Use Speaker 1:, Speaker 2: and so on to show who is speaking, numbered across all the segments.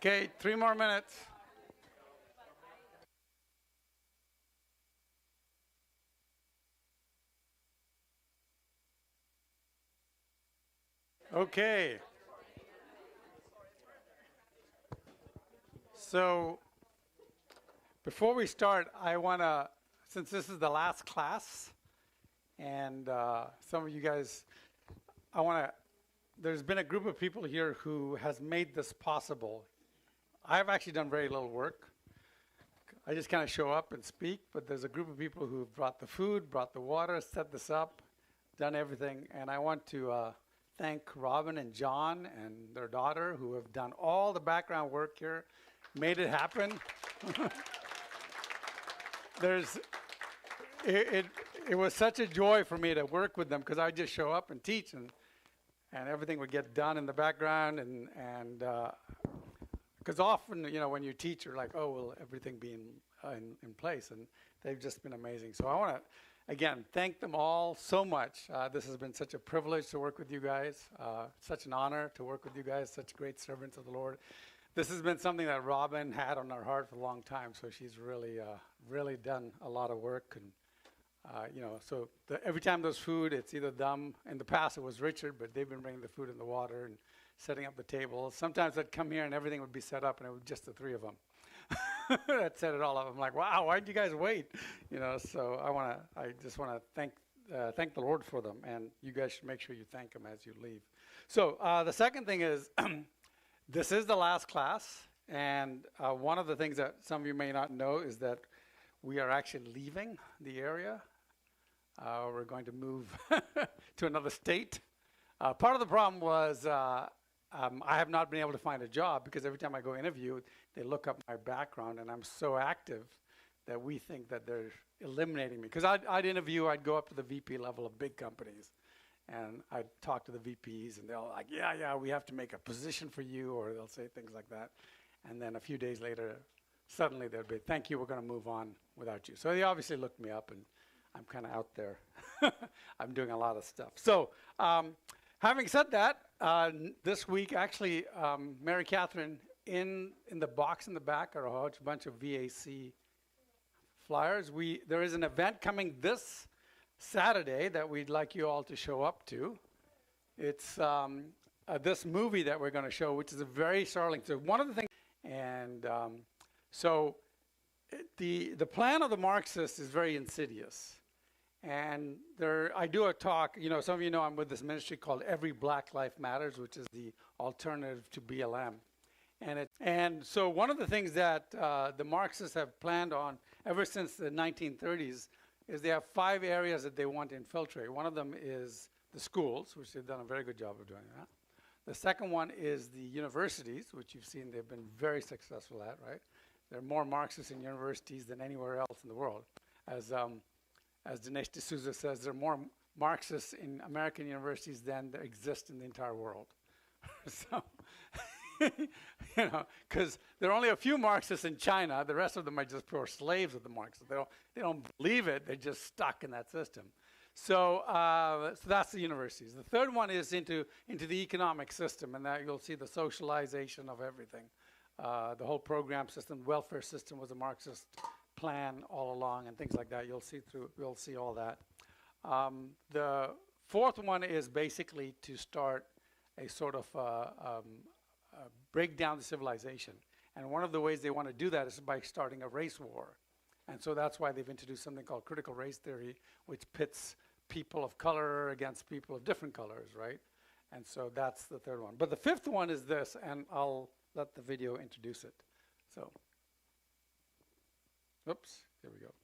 Speaker 1: Okay, 3 more minutes. Okay. So before we start, I want to, since this is the last class, and some of you guys, there's been a group of people here who has made this possible. I've actually done very little work. I just kind of show up and speak, but there's a group of people who've brought the food, brought the water, set this up, done everything, and I want to thank Robin and John and their daughter who have done all the background work here, made it happen. It was such a joy for me to work with them because I just show up and teach and everything would get done in the background and because often, you know, when you teach, you're like, oh, will everything be in place? And they've just been amazing. So I want to, again, thank them all so much. This has been such a privilege to work with you guys, such an honor to work with you guys, such great servants of the Lord. This has been something that Robin had on her heart for a long time, so she's really done a lot of work. And, you know, so every time there's food, it's either them. In the past, it was Richard, but they've been bringing the food and the water and setting up the table. Sometimes I'd come here and everything would be set up, and it was just the three of them. That set it all up. I'm like, wow, why'd you guys wait? You know, so I just want to thank the Lord for them, and you guys should make sure you thank Him as you leave. So the second thing is, this is the last class, and one of the things that some of you may not know is that we are actually leaving the area. We're going to move to another state. Part of the problem was I have not been able to find a job because every time I go interview, they look up my background, and I'm so active that we think that they're eliminating me. Because I'd interview, I'd go up to the VP level of big companies, and I'd talk to the VPs, and they'll like, yeah, we have to make a position for you, or they'll say things like that. And then a few days later, suddenly they'll be, thank you, we're going to move on without you. So they obviously looked me up, and I'm kind of out there. I'm doing a lot of stuff. So having said that, this week, actually, Mary Catherine, in the box in the back are a bunch of VAC flyers. There is an event coming this Saturday that we'd like you all to show up to. It's this movie that we're going to show, which is a very startling. So one of the things, and so the plan of the Marxists is very insidious. And I do a talk, you know, some of you know I'm with this ministry called Every Black Life Matters, which is the alternative to BLM. And so one of the things that the Marxists have planned on ever since the 1930s is they have 5 areas that they want to infiltrate. One of them is the schools, which they've done a very good job of doing that. The second one is the universities, which you've seen they've been very successful at, right? There are more Marxists in universities than anywhere else in the world. As Dinesh D'Souza says, there are more Marxists in American universities than there exist in the entire world. So, you know, because there are only a few Marxists in China. The rest of them are just pure slaves of the Marxists. They don't believe it. They're just stuck in that system. So that's the universities. The third one is into the economic system, and that you'll see the socialization of everything. The whole program system, welfare system was a Marxist plan all along, and things like that. You'll see all that. The fourth one is basically to start a sort of break down the civilization. And one of the ways they want to do that is by starting a race war. And so that's why they've introduced something called critical race theory, which pits people of color against people of different colors, right? And so that's the third one. But the fifth one is this, and I'll let the video introduce it. So, oops, here we go.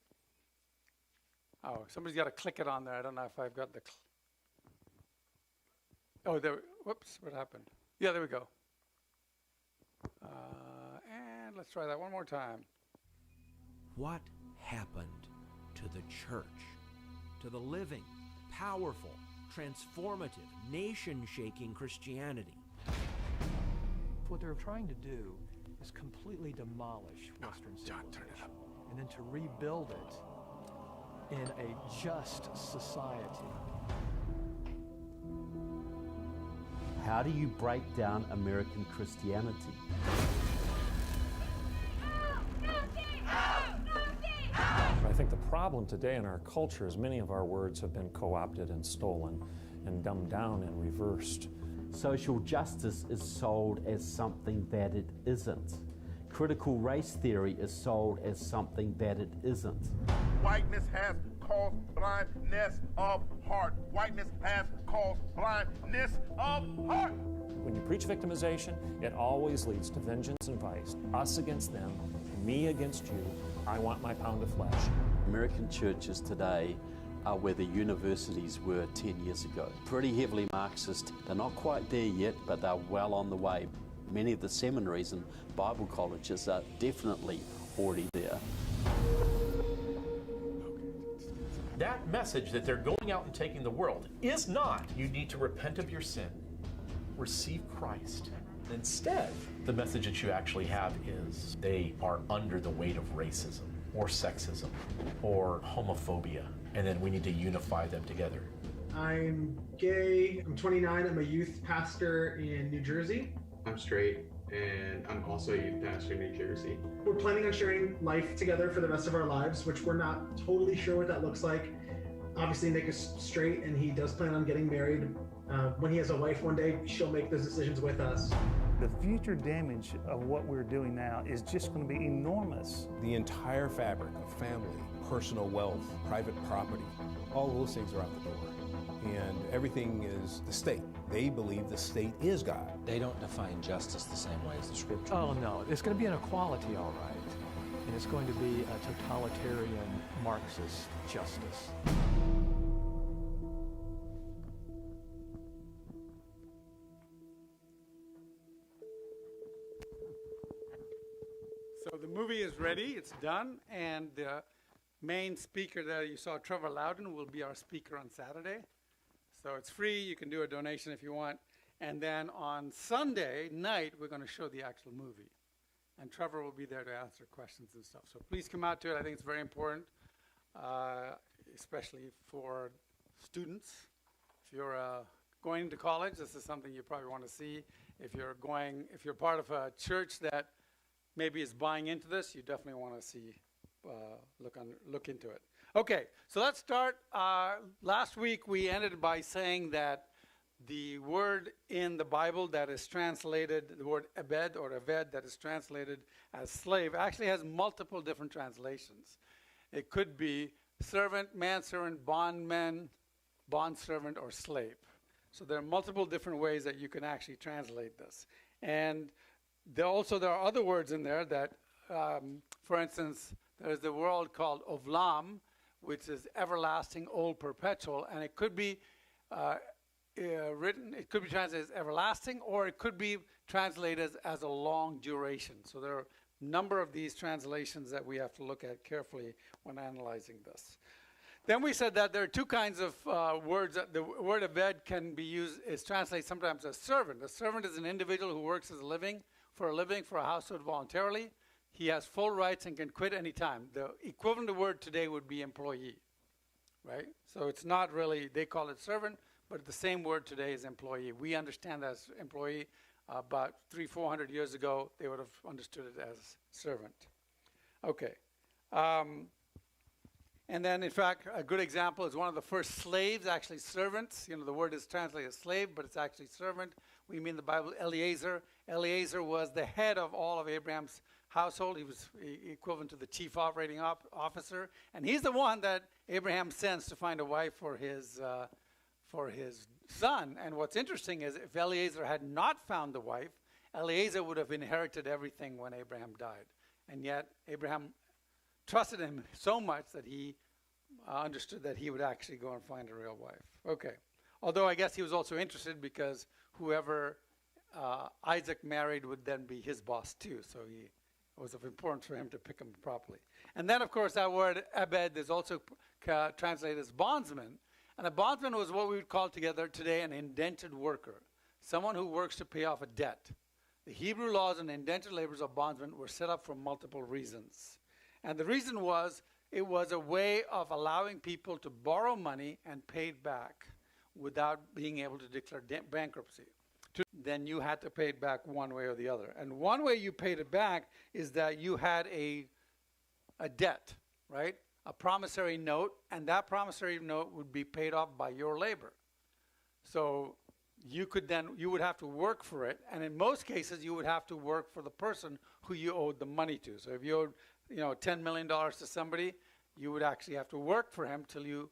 Speaker 1: Oh, somebody's got to click it on there. I don't know if I've got the... Oh, there, whoops, what happened? Yeah, there we go. And let's try that one more time.
Speaker 2: What happened to the church? To the living, powerful, transformative, nation-shaking Christianity?
Speaker 3: What they're trying to do is completely demolish Western civilization and then to rebuild it in a just society.
Speaker 4: How do you break down American Christianity? problem today in our culture is many of our words have been co-opted and stolen and dumbed down and reversed.
Speaker 5: Social justice is sold as something that it isn't. Critical race theory is sold as something that it isn't.
Speaker 6: Whiteness has caused blindness of heart. Whiteness has caused blindness of heart.
Speaker 4: When you preach victimization, it always leads to vengeance and vice. Us against them, me against you, I want my pound of flesh.
Speaker 5: American churches today are where the universities were 10 years ago. Pretty heavily Marxist. They're not quite there yet, but they're well on the way. Many of the seminaries and Bible colleges are definitely already there.
Speaker 7: That message that they're going out and taking the world is not, you need to repent of your sin, receive Christ. Instead, the message that you actually have is they are under the weight of racism or sexism or homophobia, and then we need to unify them together.
Speaker 8: I'm gay, I'm 29, I'm a youth pastor in New Jersey.
Speaker 9: I'm straight, and I'm also a youth pastor in New Jersey.
Speaker 8: We're planning on sharing life together for the rest of our lives, which we're not totally sure what that looks like. Obviously, Nick is straight, and he does plan on getting married. When he has a wife one day, she'll make those decisions with us.
Speaker 10: The future damage of what we're doing now is just going to be enormous.
Speaker 11: The entire fabric of family, personal wealth, private property, all those things are out the door. And everything is the state. They believe the state is God.
Speaker 2: They don't define justice the same way as the scripture.
Speaker 3: Oh, no. It's going to be an equality, all right. And it's going to be a totalitarian Marxist justice.
Speaker 1: So the movie is ready, it's done, and the main speaker that you saw, Trevor Loudon, will be our speaker on Saturday. So it's free, you can do a donation if you want. And then on Sunday night, we're going to show the actual movie. And Trevor will be there to answer questions and stuff. So please come out to it. I think it's very important, especially for students. If you're going to college, this is something you probably want to see. If you're part of a church that maybe is buying into this, you definitely want to see, look into it. Okay, so let's start. Last week we ended by saying that the word in the Bible that is translated, the word ebed or eved that is translated as slave, actually has multiple different translations. It could be servant, manservant, bondman, bondservant, or slave. So there are multiple different ways that you can actually translate this. And there are other words in there that, for instance, there's the word called ovlam, which is everlasting, old, perpetual, and it could be it could be translated as everlasting, or it could be translated as a long duration. So there are a number of these translations that we have to look at carefully when analyzing this. Then we said that there are two kinds of words. The word ebed can be used, is translated sometimes as servant. A servant is an individual who works as a living for a household voluntarily. He has full rights and can quit any time. The equivalent word today would be employee, right? So it's not really, they call it servant, but the same word today is employee. We understand that as employee. About 300-400 years ago, they would have understood it as servant. Okay. And then, in fact, a good example is one of the first slaves, actually servants. You know, the word is translated as slave, but it's actually servant. We mean the Bible, Eliezer. Eliezer was the head of all of Abraham's household. He was equivalent to the chief operating officer. And he's the one that Abraham sends to find a wife for his son. And what's interesting is if Eliezer had not found the wife, Eliezer would have inherited everything when Abraham died. And yet, Abraham trusted him so much that he understood that he would actually go and find a real wife. Okay. Although I guess he was also interested because whoever Isaac married would then be his boss too. So it was of importance for him to pick him properly. And then, of course, that word ebed is also translated as bondsman. And a bondsman was what we would call today an indentured worker, someone who works to pay off a debt. The Hebrew laws on indentured laborers of bondsmen were set up for multiple reasons. And the reason was, it was a way of allowing people to borrow money and pay it back without being able to declare bankruptcy. Then you had to pay it back one way or the other. And one way you paid it back is that you had a debt, right? a promissory note, and that promissory note would be paid off by your labor. So you would have to work for it, and in most cases you would have to work for the person who you owed the money to. So if you owed, $10 million to somebody, you would actually have to work for him till you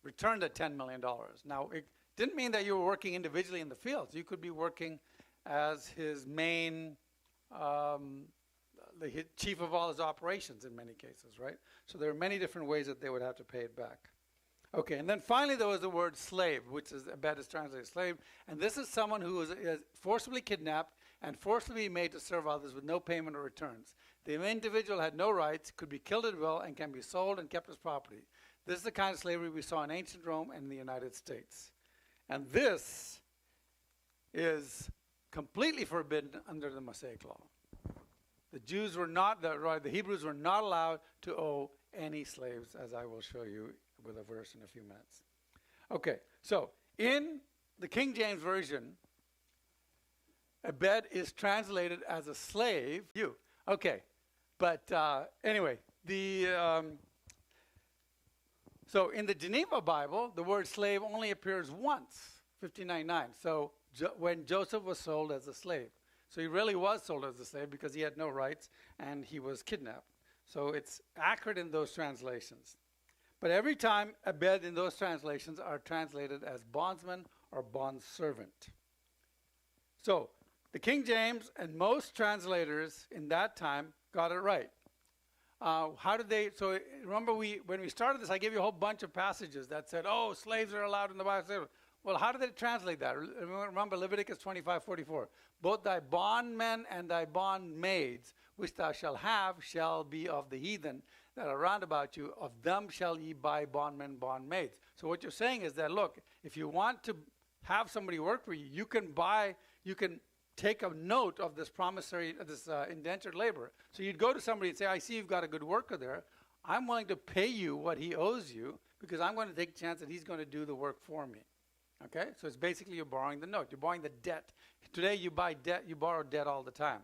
Speaker 1: returned the $10 million. Now, it didn't mean that you were working individually in the fields. You could be working as his main, the chief of all his operations in many cases, right? So there are many different ways that they would have to pay it back. Okay, and then finally there was the word slave, which is ebed is translated slave, and this is someone who is forcibly kidnapped and forcibly made to serve others with no payment or returns. The individual had no rights, could be killed at will, and can be sold and kept as property. This is the kind of slavery we saw in ancient Rome and in the United States. And this is completely forbidden under the Mosaic law. The Jews were not, the Hebrews were not allowed to owe any slaves, as I will show you with a verse in a few minutes. Okay, so in the King James Version, ebed is translated as a slave. Okay, but anyway, so in the Geneva Bible, the word slave only appears once, 59:9. So when Joseph was sold as a slave. So he really was sold as a slave because he had no rights and he was kidnapped. So it's accurate in those translations. But every time ebed in those translations are translated as bondsman or bondservant. So the King James and most translators in that time got it right. How did they? So remember, when we started this, I gave you a whole bunch of passages that said, "Oh, slaves are allowed in the Bible." Well, how did they translate that? Remember Leviticus 25:44. Both thy bondmen and thy bondmaids, which thou shalt have, shall be of the heathen that are round about you. Of them shall ye buy bondmen, bondmaids. So what you're saying is that, look, if you want to have somebody work for you, you can take a note of this promissory, this indentured labor. So you'd go to somebody and say, I see you've got a good worker there. I'm willing to pay you what he owes you because I'm going to take a chance that he's going to do the work for me. Okay? So it's basically you're borrowing the note. You're borrowing the debt. Today you buy debt, you borrow debt all the time.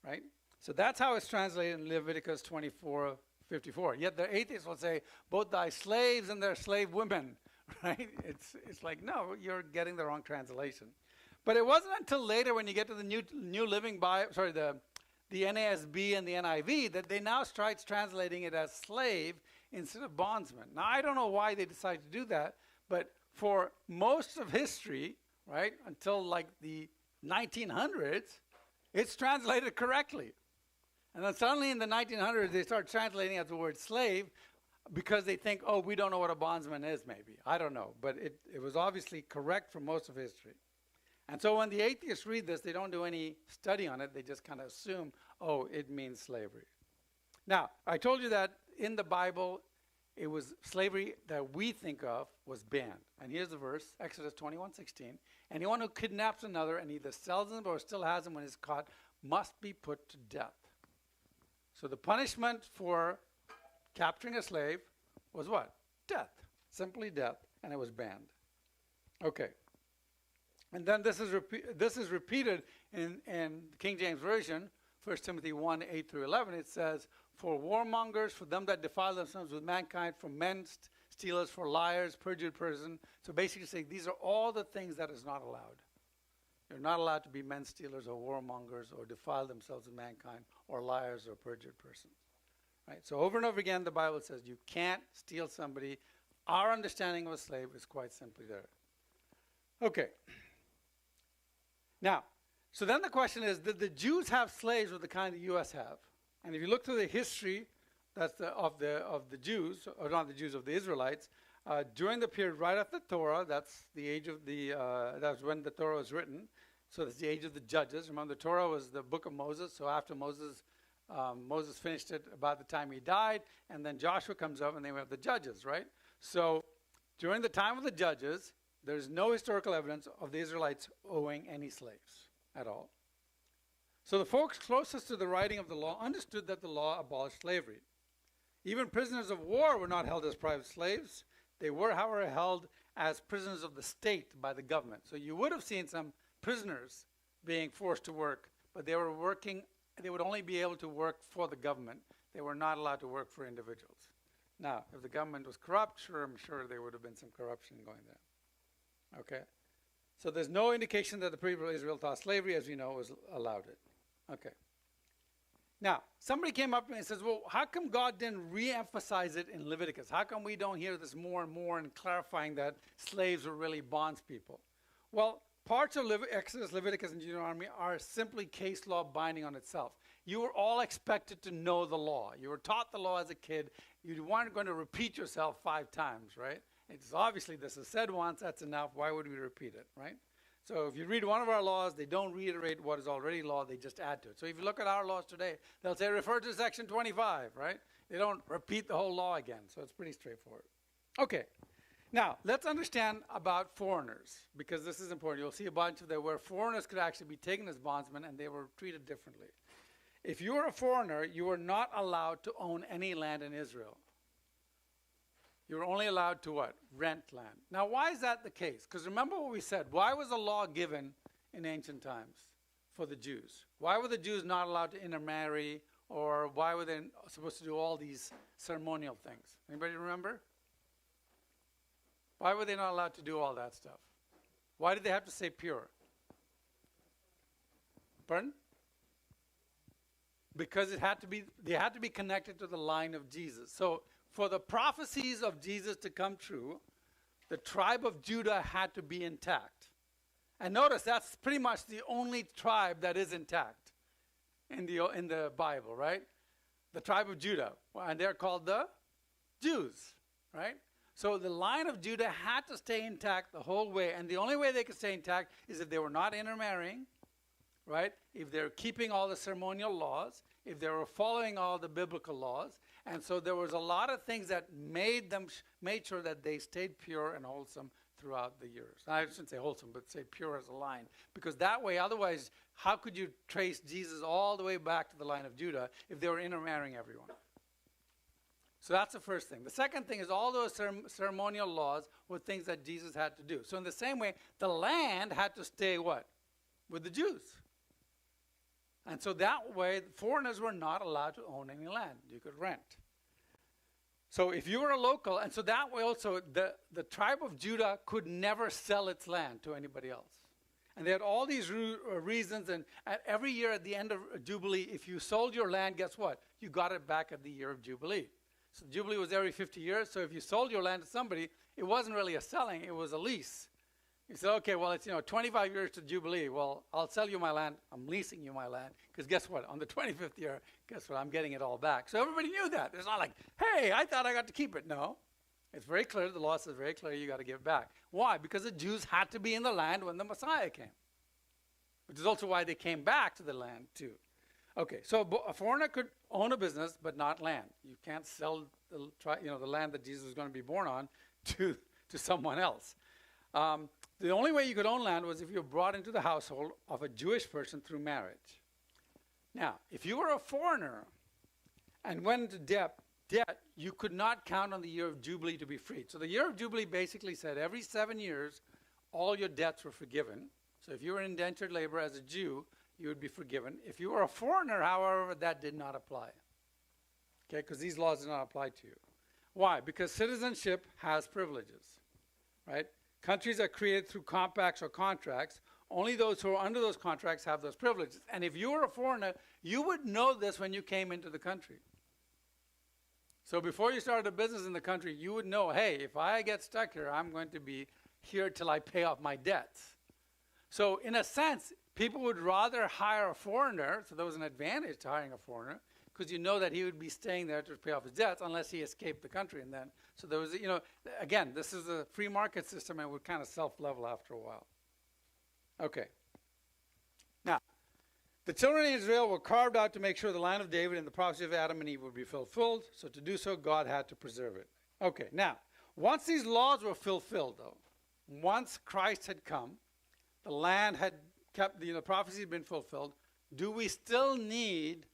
Speaker 1: Right? So that's how it's translated in Leviticus 24:54. Yet the atheists will say, both thy slaves and their slave women. Right? It's like, no, you're getting the wrong translation. But it wasn't until later when you get to the New Living Bible, the NASB and the NIV, that they now start translating it as slave instead of bondsman. Now, I don't know why they decided to do that, but for most of history, right, until like the 1900s, it's translated correctly. And then suddenly in the 1900s, they start translating as the word slave because they think, oh, we don't know what a bondsman is, maybe. I don't know. But it was obviously correct for most of history. And so when the atheists read this, they don't do any study on it. They just kind of assume, oh, it means slavery. Now, I told you that in the Bible, it was slavery that we think of was banned. And here's the verse, Exodus 21:16. Anyone who kidnaps another and either sells him or still has him when he's caught must be put to death. So the punishment for capturing a slave was what? Death. Simply death. And it was banned. Okay. And then this is repeated in King James Version, 1 Timothy 1:8-11. It says, for warmongers, for them that defile themselves with mankind, for men stealers, for liars, perjured person. So basically saying these are all the things that is not allowed. You're not allowed to be men stealers or warmongers or defile themselves with mankind or liars or perjured persons. Right? So over and over again, the Bible says you can't steal somebody. Our understanding of a slave is quite simply there. Okay. Now, so then the question is, did the Jews have slaves of the kind the U.S. have? And if you look through the history of the Jews, or not the Jews, of the Israelites, during the period right after the Torah, that's the age of that's when the Torah was written. So that's the age of the judges. Remember, the Torah was the book of Moses. So after Moses finished it about the time he died, and then Joshua comes up, and then we have the judges, right? So during the time of the judges, there's no historical evidence of the Israelites owing any slaves at all. So the folks closest to the writing of the law understood that the law abolished slavery. Even prisoners of war were not held as private slaves. They were, however, held as prisoners of the state by the government. So you would have seen some prisoners being forced to work, but they would only be able to work for the government. They were not allowed to work for individuals. Now, if the government was corrupt, sure, I'm sure there would have been some corruption going there. Okay? So there's no indication that the people of Israel thought slavery, as we know, was allowed it. Okay. Now, somebody came up to me and says, well, how come God didn't re-emphasize it in Leviticus? How come we don't hear this more and more and clarifying that slaves were really bondspeople? Well, parts of Exodus, Leviticus, and Deuteronomy are simply case law binding on itself. You were all expected to know the law. You were taught the law as a kid. You weren't going to repeat yourself 5 times, right? It's obviously this is said once, that's enough. Why would we repeat it, right? So if you read one of our laws, they don't reiterate what is already law, they just add to it. So if you look at our laws today, they'll say refer to section 25, right? They don't repeat the whole law again, so it's pretty straightforward. Okay, now let's understand about foreigners, because this is important. You'll see a bunch of there where foreigners could actually be taken as bondsmen and they were treated differently. If you were a foreigner, you were not allowed to own any land in Israel. You were only allowed to what? Rent land. Now, why is that the case? Because remember what we said. Why was the law given in ancient times for the Jews? Why were the Jews not allowed to intermarry, or why were they supposed to do all these ceremonial things? Anybody remember? Why were they not allowed to do all that stuff? Why did they have to stay pure? Pardon? Because they had to be connected to the line of Jesus. So for the prophecies of Jesus to come true, the tribe of Judah had to be intact. And notice that's pretty much the only tribe that is intact in the Bible, right? The tribe of Judah. And they're called the Jews, right? So the line of Judah had to stay intact the whole way. And the only way they could stay intact is if they were not intermarrying, right? If they're keeping all the ceremonial laws, if they were following all the biblical laws. And so there was a lot of things that made sure that they stayed pure and wholesome throughout the years. I shouldn't say wholesome, but say pure as a line. Because that way, otherwise, how could you trace Jesus all the way back to the line of Judah if they were intermarrying everyone? So that's the first thing. The second thing is all those ceremonial laws were things that Jesus had to do. So in the same way, the land had to stay what? With the Jews. And so that way, foreigners were not allowed to own any land. You could rent. So if you were a local, and so that way also, the tribe of Judah could never sell its land to anybody else. And they had all these reasons, and every year at the end of Jubilee, if you sold your land, guess what? You got it back at the year of Jubilee. So Jubilee was every 50 years, so if you sold your land to somebody, it wasn't really a selling, it was a lease. You said, okay, well, it's 25 years to Jubilee. Well, I'll sell you my land. I'm leasing you my land. Because guess what? On the 25th year, guess what? I'm getting it all back. So everybody knew that. It's not like, hey, I thought I got to keep it. No. It's very clear. The law says very clear you got to give it back. Why? Because the Jews had to be in the land when the Messiah came. Which is also why they came back to the land too. Okay, so a foreigner could own a business, but not land. You can't sell the land that Jesus was going to be born on to someone else. The only way you could own land was if you were brought into the household of a Jewish person through marriage. Now, if you were a foreigner and went into debt, you could not count on the year of Jubilee to be freed. So the year of Jubilee basically said every 7 years, all your debts were forgiven. So if you were in indentured labor as a Jew, you would be forgiven. If you were a foreigner, however, that did not apply. Okay, because these laws did not apply to you. Why? Because citizenship has privileges, right? Countries are created through compacts or contracts. Only those who are under those contracts have those privileges. And if you were a foreigner, you would know this when you came into the country. So before you started a business in the country, you would know, hey, if I get stuck here, I'm going to be here till I pay off my debts. So in a sense, people would rather hire a foreigner, so there was an advantage to hiring a foreigner, because you know that he would be staying there to pay off his debts unless he escaped the country. And then, so there was, again, this is a free market system and would kind of self-level after a while. Okay. Now, the children of Israel were carved out to make sure the line of David and the prophecy of Adam and Eve would be fulfilled. So to do so, God had to preserve it. Okay, now, once these laws were fulfilled, though, once Christ had come, the land had kept, the prophecy had been fulfilled, do we still need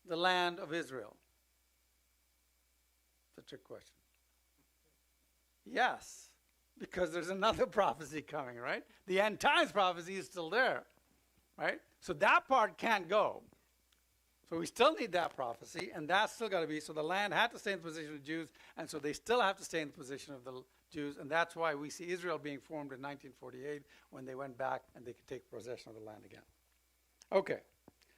Speaker 1: the land of Israel? That's a trick question. Yes, because there's another prophecy coming, right? The end times prophecy is still there, right? So that part can't go. So we still need that prophecy, and that's still got to be. So the land had to stay in the position of the Jews, and so they still have to stay in the position of the Jews, and that's why we see Israel being formed in 1948 when they went back and they could take possession of the land again. Okay,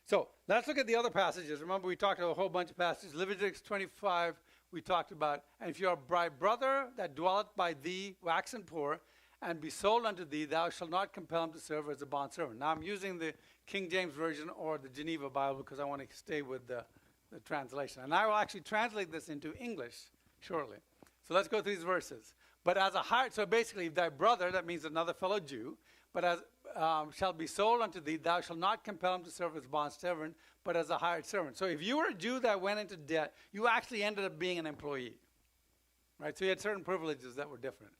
Speaker 1: so let's look at the other passages. Remember, we talked about a whole bunch of passages. Leviticus 25, we talked about, and if your brother that dwelleth by thee waxen poor, and be sold unto thee, thou shalt not compel him to serve as a bondservant. Now I'm using the King James Version or the Geneva Bible because I want to stay with the translation. And I will actually translate this into English shortly. So let's go through these verses. But as a hired, so basically, thy brother, that means another fellow Jew, but as shall be sold unto thee, thou shalt not compel him to serve as bondservant, but as a hired servant. So if you were a Jew that went into debt, you actually ended up being an employee. Right? So you had certain privileges that were different.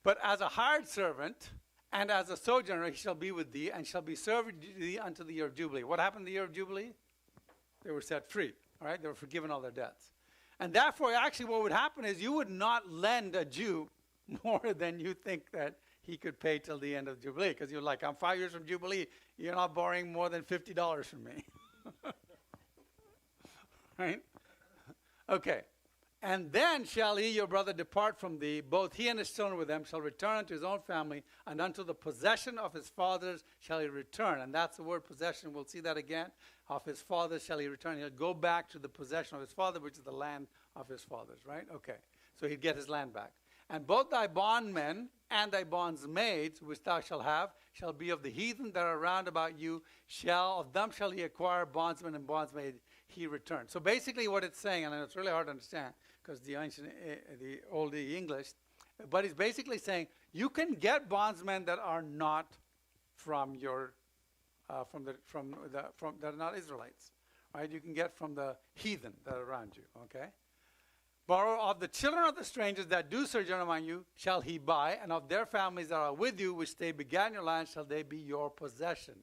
Speaker 1: But as a hired servant and as a sojourner, he shall be with thee and shall be served thee unto the year of Jubilee. What happened in the year of Jubilee? They were set free. All right? They were forgiven all their debts. And therefore, actually, what would happen is you would not lend a Jew more than you think that he could pay till the end of Jubilee. Because you're like, I'm 5 years from Jubilee. You're not borrowing more than $50 from me. Right? Okay. And then shall he, your brother, depart from thee, both he and his children with them, shall return unto his own family, and unto the possession of his fathers shall he return. And that's the word possession. We'll see that again. Of his fathers shall he return. He'll go back to the possession of his father, which is the land of his fathers, right? Okay. So he'd get his land back. And both thy bondmen and thy bondsmaids, which thou shalt have, shall be of the heathen that are round about you. Of them shall he acquire bondsmen and bondsmaid he return. So basically what it's saying, and it's really hard to understand because the old English, but it's basically saying you can get bondsmen that are not from your, that are not Israelites, right? You can get from the heathen that are around you, okay? Borrow of the children of the strangers that do sojourn among you shall he buy, and of their families that are with you, which they began your land, shall they be your possession.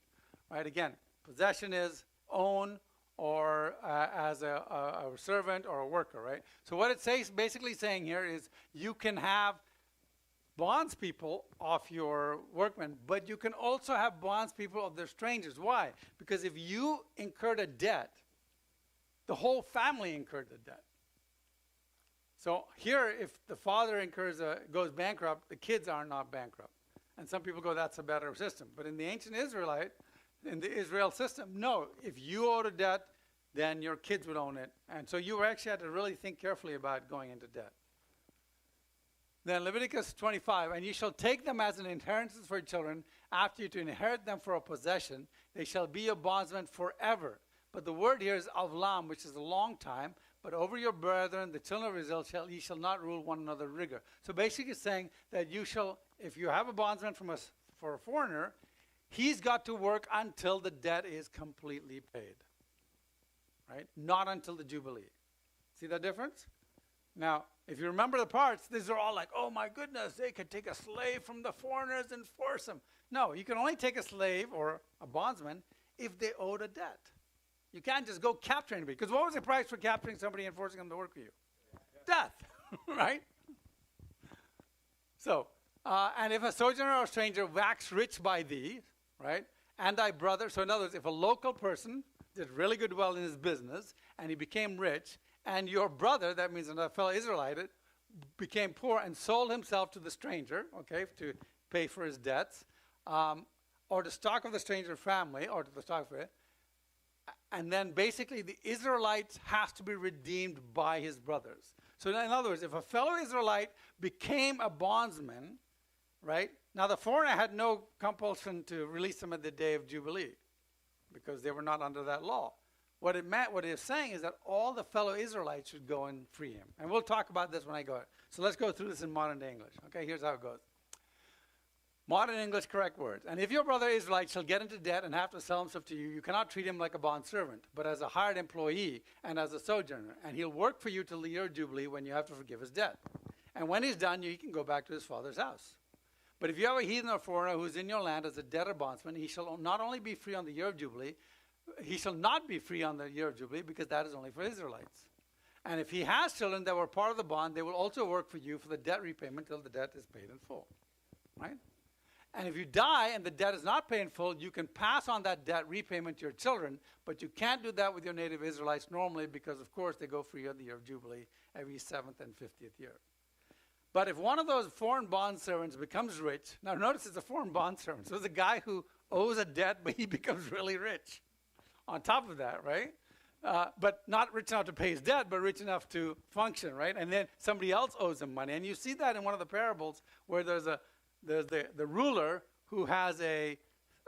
Speaker 1: Right? Again, possession is own or as a servant or a worker, right? So what it says, basically saying here is you can have bondspeople of your workmen, but you can also have bondspeople of their strangers. Why? Because if you incurred a debt, the whole family incurred the debt. So here, if the father goes bankrupt, the kids are not bankrupt. And some people go, that's a better system. But in the ancient in the Israel system, no. If you owed a debt, then your kids would own it. And so you actually had to really think carefully about going into debt. Then Leviticus 25, and ye shall take them as an inheritance for your children, after you to inherit them for a possession. They shall be your bondsmen forever. But the word here is avlam, which is a long time. But over your brethren, the children of Israel, ye shall not rule one another rigor. So basically it's saying that you shall, if you have a bondsman for a foreigner, he's got to work until the debt is completely paid. Right? Not until the Jubilee. See that difference? Now, if you remember the parts, these are all like, oh my goodness, they could take a slave from the foreigners and force them. No, you can only take a slave or a bondsman if they owed a debt. You can't just go capture anybody. Because what was the price for capturing somebody and forcing them to work for you? Death. Right? So, and if a sojourner or stranger wax rich by thee, right, and thy brother, so in other words, if a local person did really good well in his business and he became rich, and your brother, that means another fellow Israelite, became poor and sold himself to the stranger, okay, to pay for his debts, or the stock of the stranger family, or to the stock of it, and then basically the Israelites has to be redeemed by his brothers. So in other words, if a fellow Israelite became a bondsman, right? Now the foreigner had no compulsion to release him at the day of Jubilee because they were not under that law. What it meant, what it is saying is that all the fellow Israelites should go and free him. And we'll talk about this when I go. So let's go through this in modern day English. Okay, here's how it goes. Modern English correct words. And if your brother Israelite shall get into debt and have to sell himself to you, you cannot treat him like a bondservant, but as a hired employee and as a sojourner. And he'll work for you till the year of Jubilee when you have to forgive his debt. And when he's done, he can go back to his father's house. But if you have a heathen or foreigner who is in your land as a debtor bondsman, he shall not only be free on the year of Jubilee, he shall not be free on the year of Jubilee because that is only for Israelites. And if he has children that were part of the bond, they will also work for you for the debt repayment till the debt is paid in full. Right? And if you die and the debt is not paid in full, you can pass on that debt repayment to your children, but you can't do that with your native Israelites normally because, of course, they go free on the year of Jubilee every 7th and 50th year. But if one of those foreign bondservants becomes rich, now notice it's a foreign bondservant, so it's a guy who owes a debt, but he becomes really rich on top of that, right? But not rich enough to pay his debt, but rich enough to function, right? And then somebody else owes him money. And you see that in one of the parables where there's the ruler who has a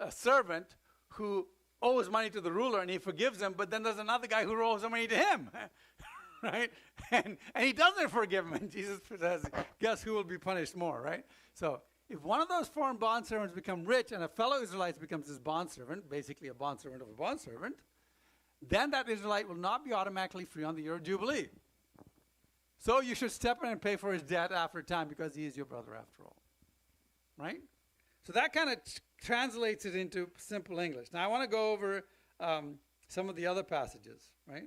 Speaker 1: servant who owes money to the ruler and he forgives him, but then there's another guy who owes money to him, right? And he doesn't forgive him. And Jesus says, guess who will be punished more, right? So if one of those foreign bondservants become rich and a fellow Israelite becomes his bondservant, basically a bondservant of a bondservant, then that Israelite will not be automatically free on the year of Jubilee. So you should step in and pay for his debt after a time because he is your brother after all. Right? So that kind of translates it into simple English. Now I want to go over some of the other passages, right?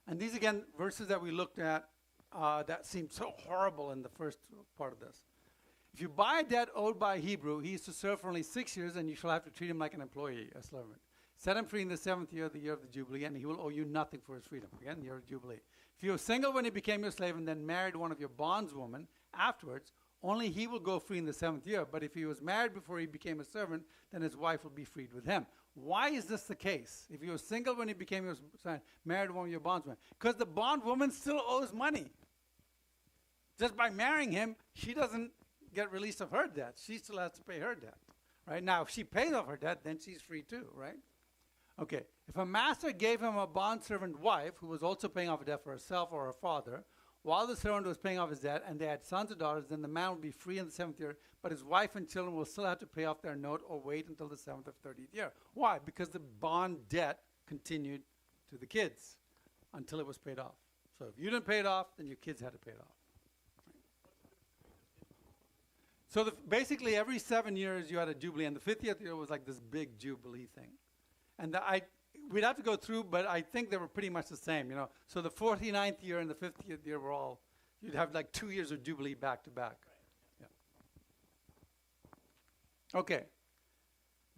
Speaker 1: And these, again, verses that we looked at that seemed so horrible in the first part of this. If you buy a debt owed by a Hebrew, he is to serve for only 6 years, and you shall have to treat him like an employee, a servant. Set him free in the 7th year, the year of the Jubilee, and he will owe you nothing for his freedom. Again, the year of Jubilee. If you were single when he became your slave and then married one of your bondswomen afterwards, only he will go free in the 7th year. But if he was married before he became a servant, then his wife will be freed with him. Why is this the case? If you were single when he became your married one of your bondswomen, because the bondwoman still owes money. Just by marrying him, she doesn't get released of her debt. She still has to pay her debt. Right? Now, if she pays off her debt, then she's free too, right? Okay, if a master gave him a bondservant wife who was also paying off a debt for herself or her father, while the servant was paying off his debt and they had sons or daughters, then the man will be free in the 7th year, but his wife and children will still have to pay off their note or wait until the 7th or 30th year. Why? Because the bond debt continued to the kids until it was paid off. So if you didn't pay it off, then your kids had to pay it off. So basically every 7 years you had a jubilee, and the 50th year was like this big jubilee thing. And we'd have to go through, but I think they were pretty much the same, you know. So the 49th year and the 50th year were all, you'd have like 2 years of jubilee back to back. Yeah. Okay.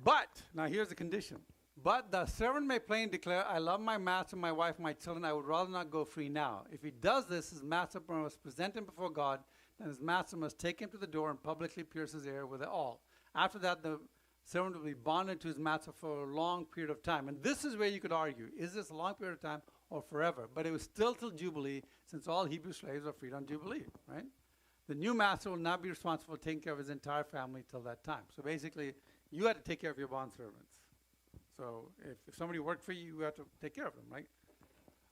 Speaker 1: But, now here's the condition. But the servant may plainly declare, I love my master, my wife, my children. I would rather not go free now. If he does this, his master must present him before God. Then his master must take him to the door and publicly pierce his ear with it all. After that, the servant will be bonded to his master for a long period of time. And this is where you could argue, is this a long period of time or forever? But it was still till Jubilee, since all Hebrew slaves are freed on Jubilee, right? The new master will not be responsible for taking care of his entire family till that time. So basically, you had to take care of your bondservants. So if somebody worked for you, you had to take care of them, right?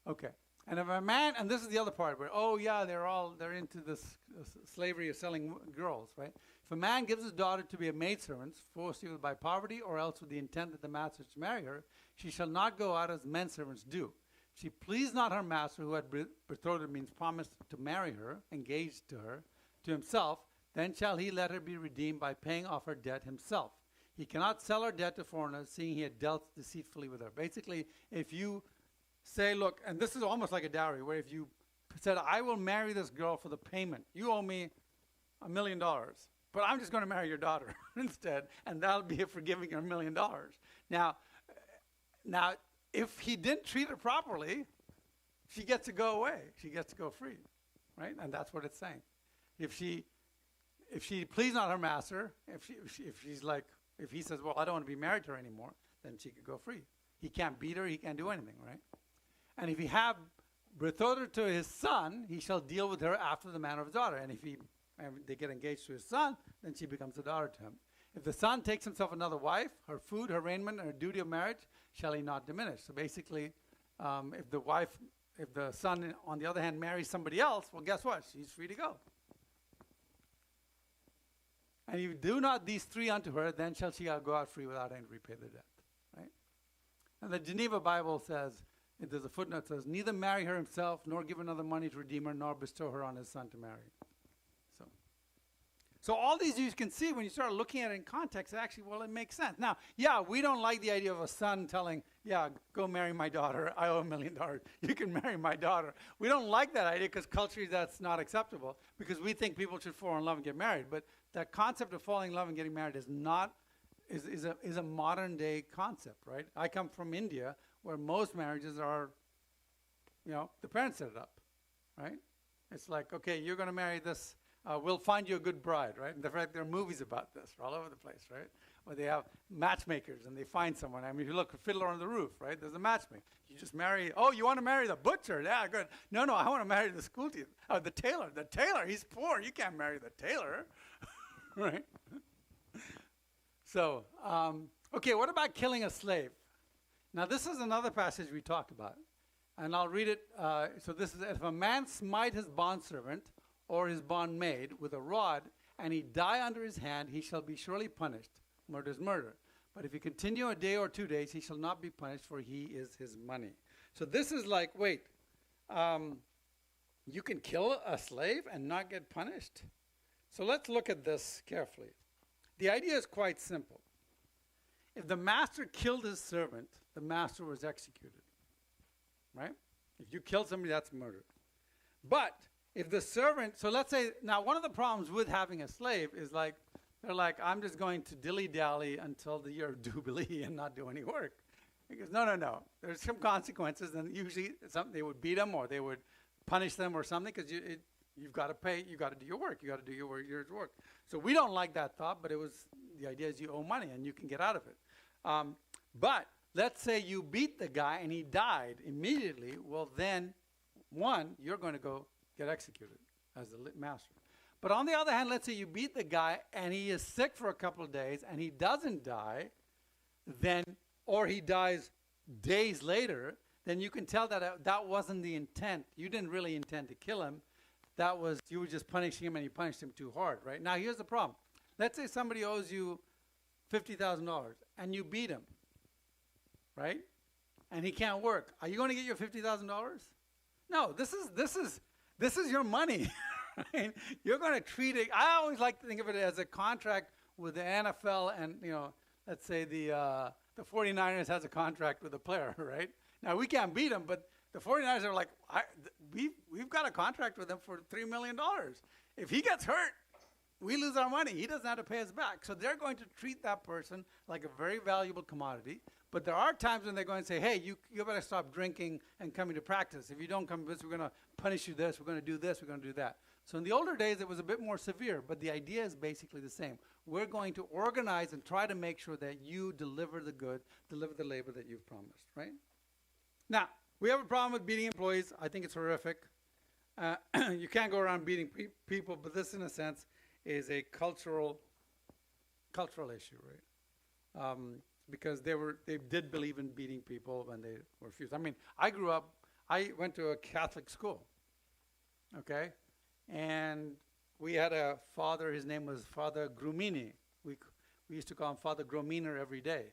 Speaker 1: Okay. And if a man, and this is the other part where, oh yeah, they're into this slavery of selling girls, right? If a man gives his daughter to be a maidservant, forced either by poverty or else with the intent that the master should marry her, she shall not go out as men servants do. If she please not her master, who had betrothed, means promised to marry her, engaged to her, to himself, then shall he let her be redeemed by paying off her debt himself. He cannot sell her debt to foreigners, seeing he had dealt deceitfully with her. Basically, if you say, look, and this is almost like a dowry, where if you said, I will marry this girl for the payment, you owe me $1 million, but I'm just going to marry your daughter instead, and that'll be for giving her $1 million. Now, if he didn't treat her properly, she gets to go away. She gets to go free, right? And that's what it's saying. If she please not her master, if he says, well, I don't want to be married to her anymore, then she could go free. He can't beat her. He can't do anything, right? And if he have betrothed her to his son, he shall deal with her after the manner of his daughter. And if they get engaged to his son, then she becomes a daughter to him. If the son takes himself another wife, her food, her raiment, and her duty of marriage shall he not diminish. So basically, if the son, on the other hand, marries somebody else, well, guess what? She's free to go. And if you do not these three unto her, then shall she go out free without having to repay the debt. Right? And the Geneva Bible says, there's a footnote that says, neither marry her himself, nor give another money to redeem her, nor bestow her on his son to marry. So all these you can see when you start looking at it in context, actually, well, it makes sense. Now, yeah, we don't like the idea of a son telling, yeah, go marry my daughter. I owe $1 million. You can marry my daughter. We don't like that idea because culturally that's not acceptable, because we think people should fall in love and get married. But that concept of falling in love and getting married is a modern day concept, right? I come from India, where most marriages are, the parents set it up, right? It's like, okay, you're going to marry this. We'll find you a good bride, right? In fact, there are movies about this all over the place, right? Where they have matchmakers and they find someone. I mean, if you look at Fiddler on the Roof, right? There's a matchmaker. You just marry. Oh, you want to marry the butcher? Yeah, good. No, I want to marry the school teacher. Oh, the tailor. The tailor. He's poor. You can't marry the tailor, right? So, okay, what about killing a slave? Now, this is another passage we talk about, and I'll read it. So this is, if a man smite his bondservant or his bondmaid with a rod, and he die under his hand, he shall be surely punished. Murder is murder. But if he continue a day or 2 days, he shall not be punished, for he is his money. So this is like, wait, you can kill a slave and not get punished? So let's look at this carefully. The idea is quite simple. If the master killed his servant, the master was executed, right? If you kill somebody, that's murder. But if the servant, so let's say, now one of the problems with having a slave is like, they're like, I'm just going to dilly-dally until the year of Jubilee and not do any work. He goes, no. There's some consequences, and usually they would beat them or they would punish them or something, because you've got to pay, you've got to do your work, you've got to do your year's work. So we don't like that thought, but the idea is you owe money and you can get out of it. But let's say you beat the guy and he died immediately, well then, you're going to go get executed as the master. But on the other hand, let's say you beat the guy and he is sick for a couple of days and he doesn't die, or he dies days later, then you can tell that that wasn't the intent. You didn't really intend to kill him. You were just punishing him, and you punished him too hard, right? Now, here's the problem. Let's say somebody owes you $50,000 and you beat him, right? And he can't work. Are you going to get your $50,000? No, this is your money. Right? You're going to treat it. I always like to think of it as a contract with the NFL, and let's say the 49ers has a contract with a player, right? Now we can't beat them, but the 49ers are like, we've got a contract with them for $3 million. If he gets hurt, we lose our money. He doesn't have to pay us back. So they're going to treat that person like a very valuable commodity. But there are times when they're going to say, hey, you better stop drinking and coming to practice. If you don't come to this, we're going to punish you this, we're going to do this, we're going to do that. So in the older days, it was a bit more severe, but the idea is basically the same. We're going to organize and try to make sure that you deliver the good, deliver the labor that you've promised, right? Now, we have a problem with beating employees. I think it's horrific. You can't go around beating people, but this, in a sense, is a cultural issue, right? Because they did believe in beating people when they were refused. I mean, I went to a Catholic school, okay? And we had a father, his name was Father Grumini. We used to call him Father Gruminer every day.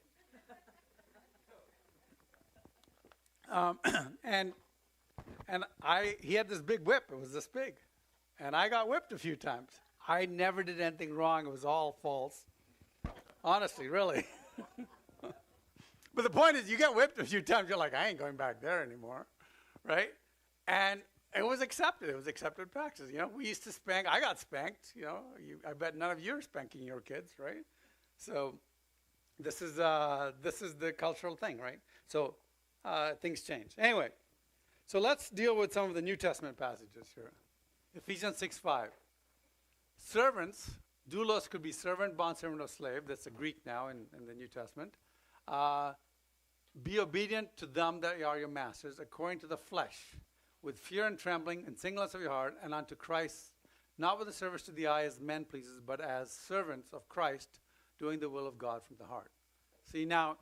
Speaker 1: He had this big whip. It was this big. And I got whipped a few times. I never did anything wrong. It was all false. Honestly, really. But the point is, you get whipped a few times, you're like, I ain't going back there anymore, right? And it was accepted. It was accepted practice. We used to spank. I got spanked. I bet none of you are spanking your kids, right? So this is the cultural thing, right? So things change. Anyway, so let's deal with some of the New Testament passages here. Ephesians 6:5. Servants, doulos could be servant, bondservant, or slave. That's the Greek now in the New Testament. Be obedient to them that are your masters, according to the flesh, with fear and trembling and singleness of your heart, and unto Christ, not with a service to the eye as men pleases, but as servants of Christ, doing the will of God from the heart. See, now,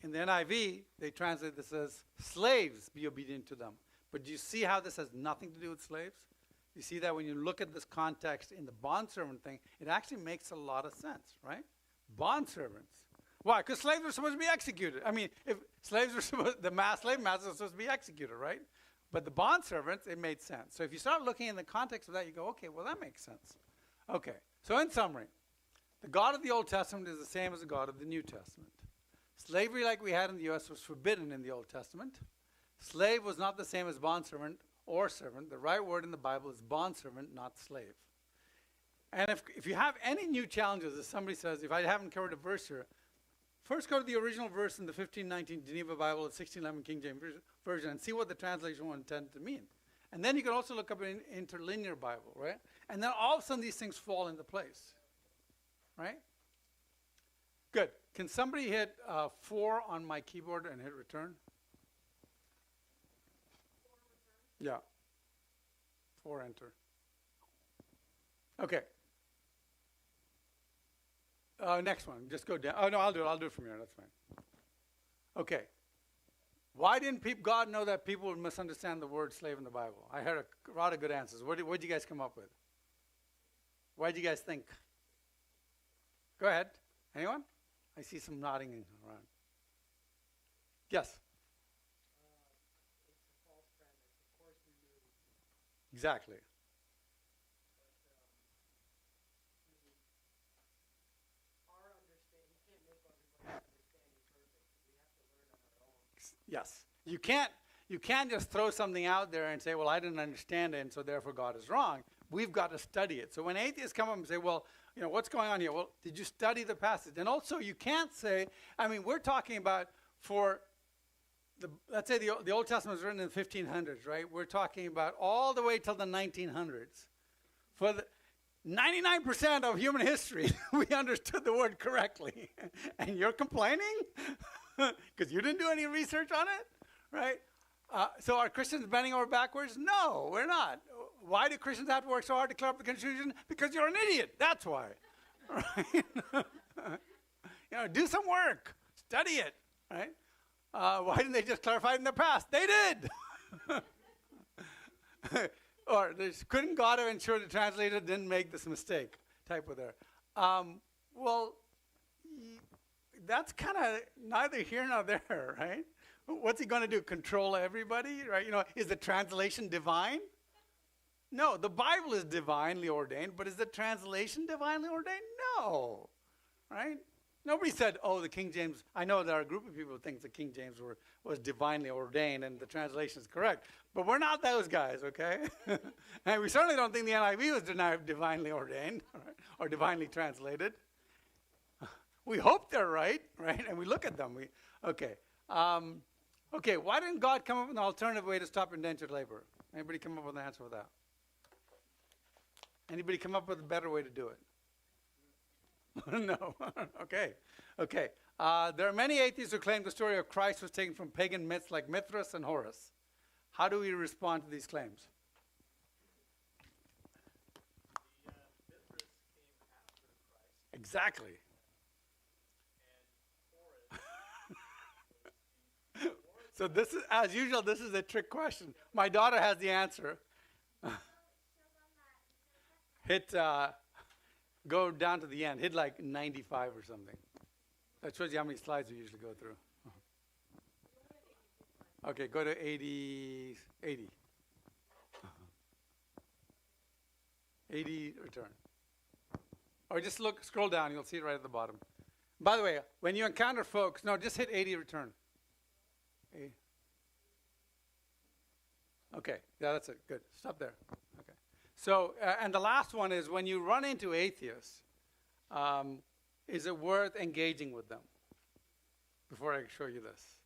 Speaker 1: in the NIV, they translate this as slaves, be obedient to them. But do you see how this has nothing to do with slaves? You see that when you look at this context in the bondservant thing, it actually makes a lot of sense, right? Bondservants. Why? Because slaves were supposed to be executed. I mean, if slaves were slave masters were supposed to be executed, right? But the bondservants, it made sense. So if you start looking in the context of that, you go, okay, well, that makes sense. Okay, so in summary, the God of the Old Testament is the same as the God of the New Testament. Slavery like we had in the U.S. was forbidden in the Old Testament. Slave was not the same as bondservant or servant. The right word in the Bible is bondservant, not slave. And if you have any new challenges, as somebody says, if I haven't covered a verse here, first go to the original verse in the 1519 Geneva Bible, the 1611 King James Version, and see what the translation was intended to mean. And then you can also look up an interlinear Bible, right? And then all of a sudden these things fall into place, right? Good. Can somebody hit 4 on my keyboard and hit return? Yeah. 4 enter. Okay. Next one. Just go down. Oh, no, I'll do it. I'll do it from here. That's fine. Okay. Why didn't God know that people would misunderstand the word slave in the Bible? I heard a lot of good answers. What did you guys come up with? What did you guys think? Go ahead. Anyone? I see some nodding around. Yes? It's a false premise. Of course we knew. Exactly. Yes. You can't just throw something out there and say, well, I didn't understand it, and so therefore God is wrong. We've got to study it. So when atheists come up and say, well, what's going on here? Well, did you study the passage? And also you can't say, we're talking about let's say the Old Testament was written in the 1500s, right? We're talking about all the way till the 1900s. For the 99% of human history, we understood the word correctly. And you're complaining? Because you didn't do any research on it, right? So are Christians bending over backwards? No, we're not. Why do Christians have to work so hard to clear up the confusion? Because you're an idiot. That's why. Right? Do some work. Study it. Right? Why didn't they just clarify it in the past? They did. Or couldn't God have ensured the translator didn't make this mistake? Typo there. Well, that's kind of neither here nor there, right? What's he going to do? Control everybody, right? Is the translation divine? No, the Bible is divinely ordained, but is the translation divinely ordained? No, right? Nobody said, oh, the King James. I know there are a group of people who think the King James was divinely ordained and the translation is correct, but we're not those guys, okay? And we certainly don't think the NIV was divinely ordained, right? Or divinely translated. We hope they're right? And we look at them. Okay. Okay, why didn't God come up with an alternative way to stop indentured labor? Anybody come up with an answer for that? Anybody come up with a better way to do it? No. Okay. There are many atheists who claim the story of Christ was taken from pagan myths like Mithras and Horus. How do we respond to these claims? Mithras came after Christ. Exactly. So this is, as usual, this is a trick question. My daughter has the answer. Hit, go down to the end. Hit like 95 or something. That shows you how many slides we usually go through. Okay, go to 80. 80, return. Or just scroll down. You'll see it right at the bottom. By the way, when you encounter folks, no, just hit 80, return. Okay, yeah, that's it. Good. Stop there. Okay. So, and the last one is when you run into atheists, is it worth engaging with them? Before I show you this.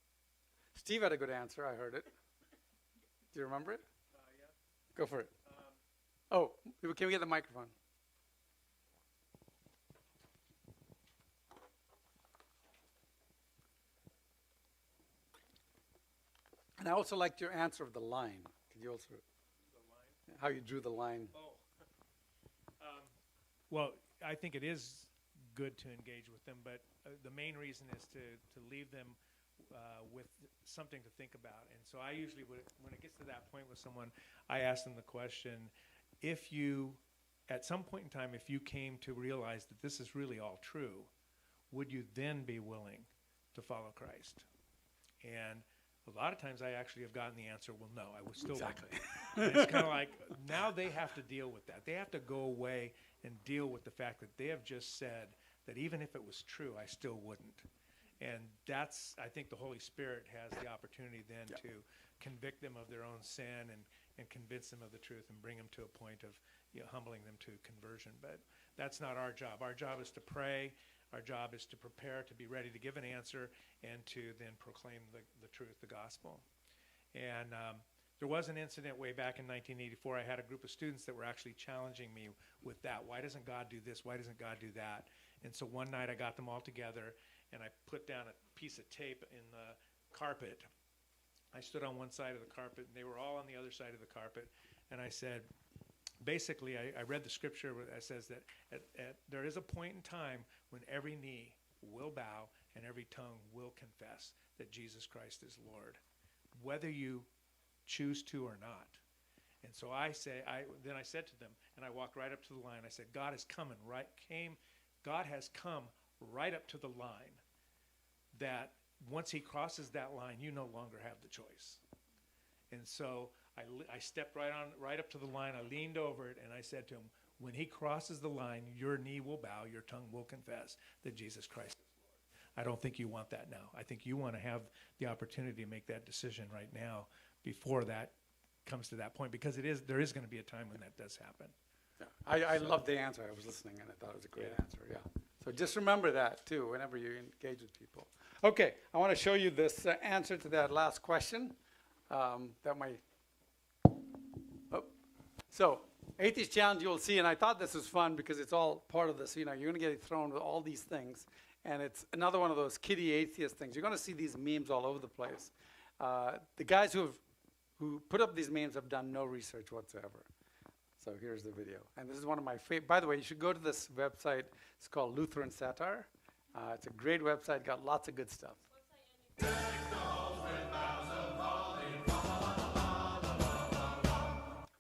Speaker 1: Steve had a good answer. I heard it. Do you remember it? Yeah. Go for it. Can we get the microphone? And I also liked your answer of the line. Could you also, the line? How you drew the line?
Speaker 12: Well, I think it is good to engage with them, but the main reason is to leave them with something to think about. And so I usually, when it gets to that point with someone, I ask them the question, if you, at some point in time, if you came to realize that this is really all true, would you then be willing to follow Christ? And a lot of times I actually have gotten the answer, well, no, I was still
Speaker 1: exactly.
Speaker 12: It's kind of like now they have to deal with that. They have to go away and deal with the fact that they have just said that even if it was true, I still wouldn't. And that's, I think the Holy Spirit has the opportunity then to convict them of their own sin and convince them of the truth and bring them to a point of humbling them to conversion. But that's not our job. Our job is to pray. Our job is to prepare, to be ready to give an answer, and to then proclaim the truth, the gospel. And there was an incident way back in 1984. I had a group of students that were actually challenging me with that. Why doesn't God do this? Why doesn't God do that? And so one night I got them all together, and I put down a piece of tape in the carpet. I stood on one side of the carpet, and they were all on the other side of the carpet. And I said, basically, I read the scripture that says that there is a point in time when every knee will bow and every tongue will confess that Jesus Christ is Lord, whether you choose to or not. And so then I said to them, and I walked right up to the line. I said, God has come right up to the line, that once he crosses that line, you no longer have the choice. And so I stepped right up to the line. I leaned over it, and I said to him, when he crosses the line, your knee will bow, your tongue will confess that Jesus Christ is Lord. I don't think you want that now. I think you want to have the opportunity to make that decision right now before that comes to that point, because there is going to be a time when that does happen.
Speaker 1: Yeah. I love the answer. I was listening, and I thought it was a great answer, yeah. So just remember that, too, whenever you engage with people. Okay, I want to show you this answer to that last question. So, Atheist Challenge, you'll see, and I thought this was fun because it's all part of this. You're going to get thrown with all these things, and it's another one of those kiddie atheist things. You're going to see these memes all over the place. The guys who put up these memes have done no research whatsoever. So here's the video. And this is one of my favorite. By the way, you should go to this website. It's called Lutheran Satire. It's a great website, got lots of good stuff.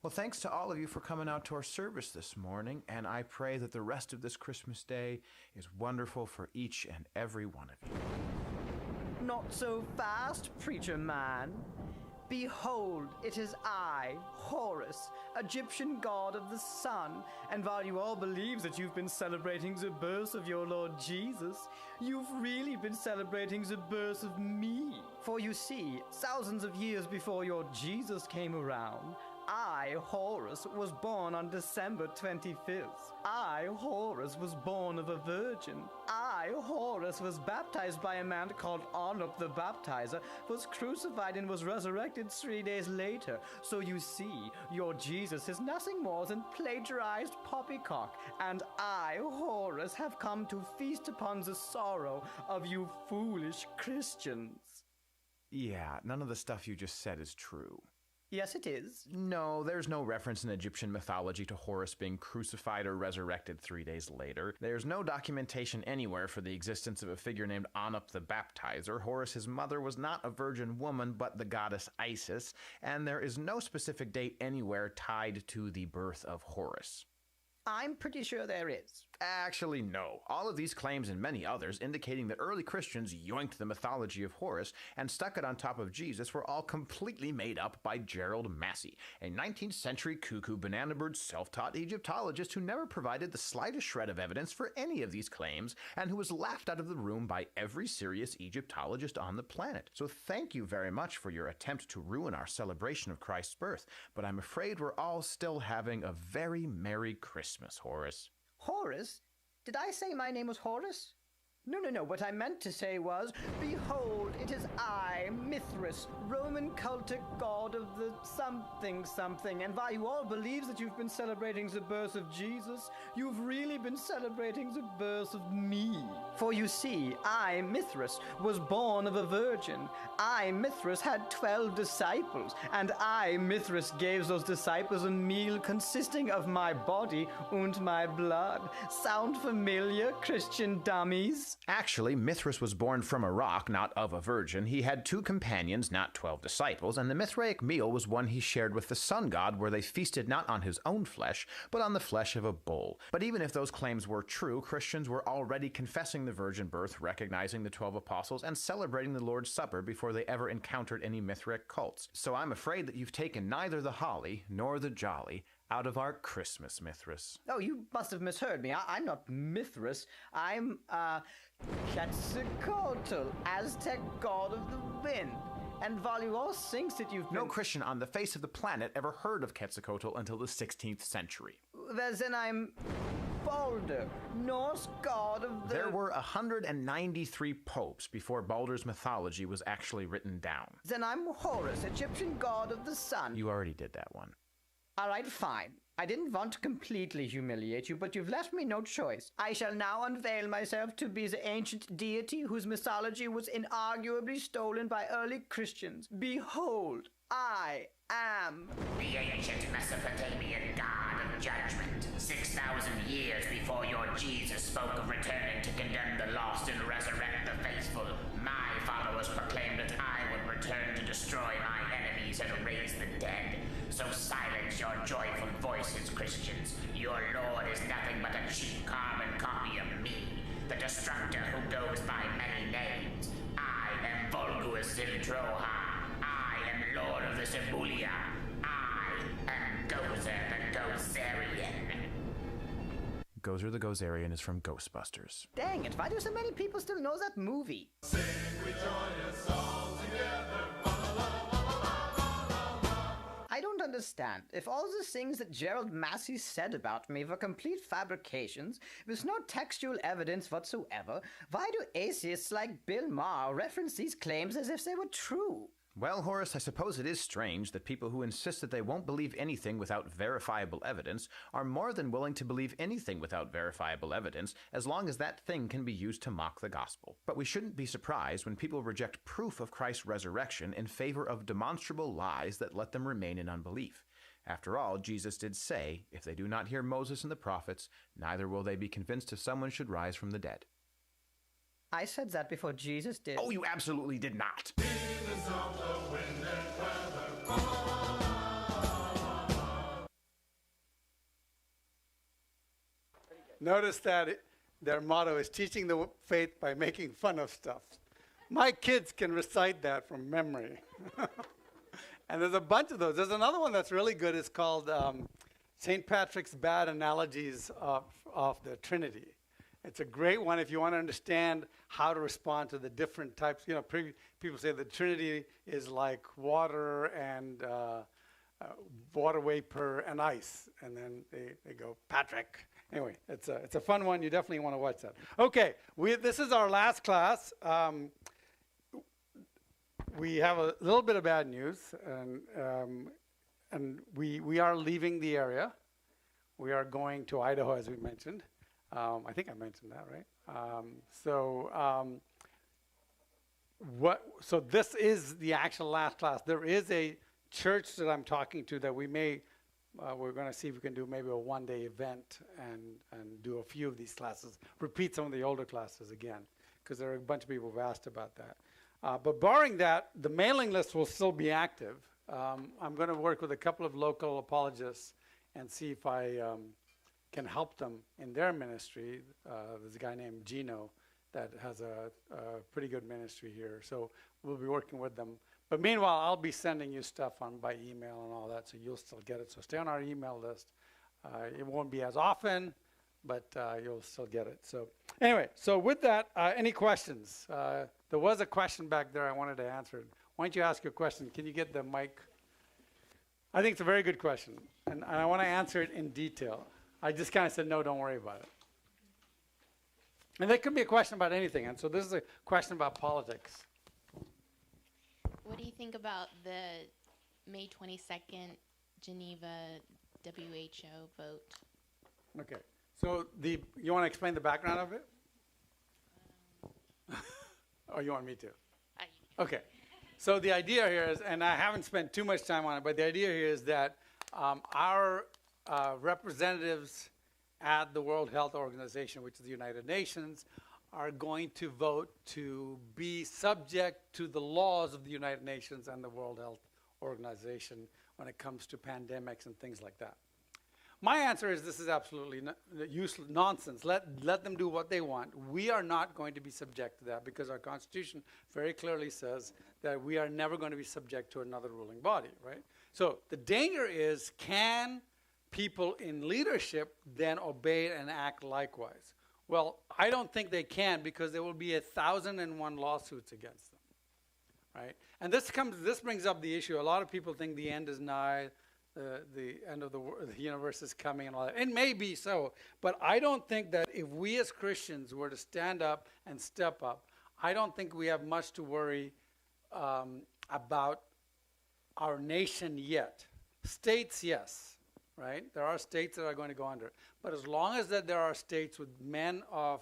Speaker 13: Well, thanks to all of you for coming out to our service this morning, and I pray that the rest of this Christmas day is wonderful for each and every one of you.
Speaker 14: Not so fast, preacher man. Behold, it is I, Horus, Egyptian god of the sun, and while you all believe that you've been celebrating the birth of your Lord Jesus, you've really been celebrating the birth of me. For you see, thousands of years before your Jesus came around, I, Horus, was born on December 25th. I, Horus, was born of a virgin. I, Horus, was baptized by a man called Inot the baptizer, was crucified and was resurrected 3 days later. So you see, your Jesus is nothing more than plagiarized poppycock, and I, Horus, have come to feast upon the sorrow of you foolish Christians.
Speaker 13: Yeah, none of the stuff you just said is true.
Speaker 14: Yes, it is.
Speaker 13: No, there's no reference in Egyptian mythology to Horus being crucified or resurrected 3 days later. There's no documentation anywhere for the existence of a figure named Inot the Baptizer. Horus, his mother, was not a virgin woman, but the goddess Isis, and there is no specific date anywhere tied to the birth of Horus.
Speaker 14: I'm pretty sure there is.
Speaker 13: Actually, no. All of these claims and many others indicating that early Christians yoinked the mythology of Horus and stuck it on top of Jesus were all completely made up by Gerald Massey, a 19th century cuckoo banana-bird self-taught Egyptologist who never provided the slightest shred of evidence for any of these claims and who was laughed out of the room by every serious Egyptologist on the planet. So thank you very much for your attempt to ruin our celebration of Christ's birth, but I'm afraid we're all still having a very Merry Christmas, Horus.
Speaker 14: Horus? Did I say my name was Horus? No. What I meant to say was, behold, it is I, Mithras, Roman cultic god of the something, and while you all believe that you've been celebrating the birth of Jesus, you've really been celebrating the birth of me. For you see, I, Mithras, was born of a virgin. I, Mithras, had 12 disciples, and I, Mithras, gave those disciples a meal consisting of my body and my blood. Sound familiar, Christian dummies?
Speaker 13: Actually, Mithras was born from a rock, not of a virgin. He had 2 companions, not 12 disciples, and the Mithraic meal was one he shared with the sun god, where they feasted not on his own flesh, but on the flesh of a bull. But even if those claims were true, Christians were already confessing the virgin birth, recognizing the 12 apostles, and celebrating the Lord's Supper before they ever encountered any Mithraic cults. So I'm afraid that you've taken neither the holly nor the jolly out of our Christmas, Mithras.
Speaker 14: Oh, you must have misheard me. I'm not Mithras. I'm, Quetzalcoatl, Aztec god of the wind. And while you all think that you've been...
Speaker 13: No Christian on the face of the planet ever heard of Quetzalcoatl until the 16th century.
Speaker 14: Well, then I'm Balder, Norse god of the...
Speaker 13: There were 193 popes before Balder's mythology was actually written down.
Speaker 14: Then I'm Horus, Egyptian god of the sun.
Speaker 13: You already did that one.
Speaker 14: All right, fine. I didn't want to completely humiliate you, but you've left me no choice. I shall now unveil myself to be the ancient deity whose mythology was inarguably stolen by early Christians. Behold, I am...
Speaker 15: the ancient Mesopotamian god of judgment. 6,000 years before your Jesus spoke of returning to condemn the lost and resurrect the faithful, my followers proclaimed that I would return to destroy my enemies and raise the dead. So silence your joyful voices, Christians. Your Lord is nothing but a cheap carbon copy of me, the destructor who goes by many names. I am Volgus Zildroha. I am Lord of the Sibulia. I am Gozer the Gozerian.
Speaker 13: Gozer the Gozerian is from Ghostbusters.
Speaker 14: Dang it, why do so many people still know that movie?
Speaker 6: Sing, we join us all together.
Speaker 14: I don't understand. If all the things that Gerald Massey said about me were complete fabrications, with no textual evidence whatsoever, why do atheists like Bill Maher reference these claims as if they were true?
Speaker 13: Well, Horace, I suppose it is strange that people who insist that they won't believe anything without verifiable evidence are more than willing to believe anything without verifiable evidence, as long as that thing can be used to mock the gospel. But we shouldn't be surprised when people reject proof of Christ's resurrection in favor of demonstrable lies that let them remain in unbelief. After all, Jesus did say, if they do not hear Moses and the prophets, neither will they be convinced if someone should rise from the dead.
Speaker 14: I said that before Jesus did.
Speaker 13: Oh, you absolutely did not.
Speaker 1: Notice that their motto is teaching the faith by making fun of stuff. My kids can recite that from memory. And there's a bunch of those. There's another one that's really good. It's called St. Patrick's Bad Analogies of the Trinity. It's a great one if you want to understand how to respond to the different types. You know, people say the Trinity is like water and water vapor and ice. And then they go, Patrick. Anyway, it's a fun one. You definitely want to watch that. Okay, this is our last class. We have a little bit of bad news, and we are leaving the area. We are going to Idaho, as we mentioned. I think I mentioned that, right? So this is the actual last class. There is a church that I'm talking to that we may, we're going to see if we can do maybe a one-day event and do a few of these classes, repeat some of the older classes again, because there are a bunch of people who've asked about that. But barring that, the mailing list will still be active. I'm going to work with a couple of local apologists and see if I can help them in their ministry. There's a guy named Gino that has a pretty good ministry here. So we'll be working with them. But meanwhile, I'll be sending you stuff by email and all that, so you'll still get it. So stay on our email list. It won't be as often, but you'll still get it. So anyway, so with that, any questions? There was a question back there I wanted to answer. Why don't you ask your question? Can you get the mic? I think it's a very good question, and I want to answer it in detail. I just kind of said, no, don't worry about it. And there could be a question about anything, and so this is a question about politics.
Speaker 16: What do you think about the May 22nd Geneva WHO vote?
Speaker 1: Okay, so you want to explain the background of it? Or you want me to? Okay, so the idea here is, and I haven't spent too much time on it, but the idea here is that our representatives at the World Health Organization, which is the United Nations, are going to vote to be subject to the laws of the United Nations and the World Health Organization when it comes to pandemics and things like that. My answer is this is absolutely useless nonsense. Let them do what they want. We are not going to be subject to that because our Constitution very clearly says that we are never going to be subject to another ruling body, right? So the danger is, can people in leadership then obey and act likewise? Well, I don't think they can, because there will be 1,001 lawsuits against them, right? And this brings up the issue. A lot of people think the end is nigh. the end of the universe is coming and all that. It may be so, but I don't think that if we as Christians were to stand up and step up, I don't think we have much to worry about our nation yet. States, yes, right? There are states that are going to go under. But as long as that there are states with men of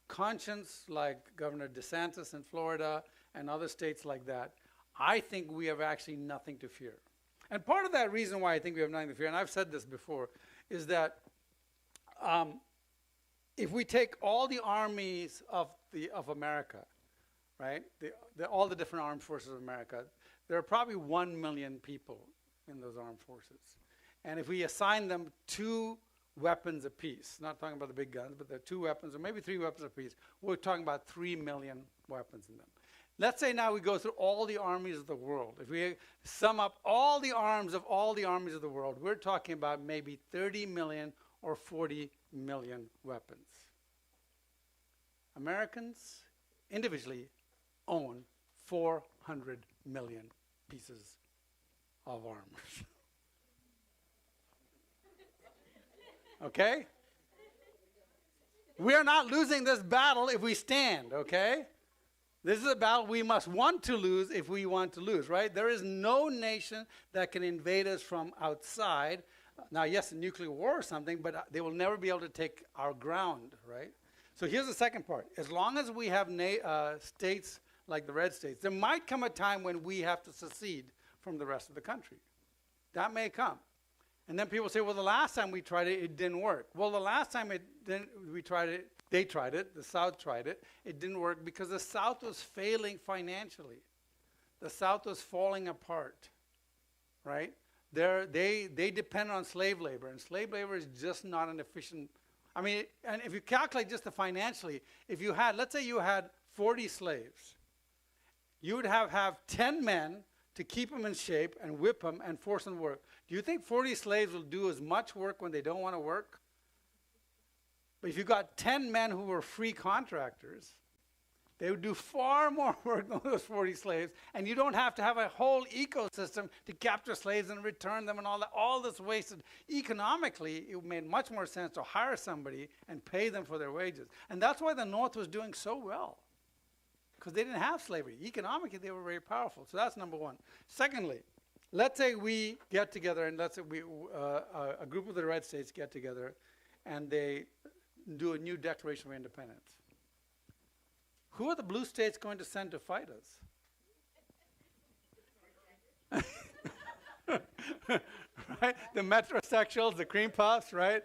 Speaker 1: conscience, like Governor DeSantis in Florida and other states like that, I think we have actually nothing to fear. And part of that reason why I think we have nothing to fear, and I've said this before, is that if we take all the armies of America, right, all the different armed forces of America, there are probably 1 million people in those armed forces. And if we assign them 2 weapons apiece, not talking about the big guns, but the 2 weapons, or maybe 3 weapons apiece, we're talking about 3 million weapons in them. Let's say now we go through all the armies of the world. If we sum up all the arms of all the armies of the world, we're talking about maybe 30 million or 40 million weapons. Americans individually own 400 million pieces of armor. Okay? We are not losing this battle if we stand, okay? This is a battle we must want to lose if we want to lose, right? There is no nation that can invade us from outside. Now, yes, a nuclear war or something, but they will never be able to take our ground, right? So here's the second part. As long as we have states like the red states, there might come a time when we have to secede from the rest of the country. That may come. And then people say, well, the last time we tried it, it didn't work. Well, the last time we tried it, they tried it, the South tried it, it didn't work because the South was failing financially. The South was falling apart, right? They depend on slave labor, and slave labor is just not an efficient, I mean, and if you calculate just the financially, if you had, let's say you had 40 slaves, you would have 10 men to keep them in shape and whip them and force them to work. Do you think 40 slaves will do as much work when they don't want to work? But if you got 10 men who were free contractors, they would do far more work than those 40 slaves, and you don't have to have a whole ecosystem to capture slaves and return them and all that. All this wasted. Economically, it made much more sense to hire somebody and pay them for their wages. And that's why the North was doing so well, because they didn't have slavery. Economically, they were very powerful. So that's number one. Secondly, let's say we get together, and let's say a group of the red states get together, and they do a new Declaration of Independence. Who are the blue states going to send to fight us? Right? The metrosexuals, the cream puffs, right?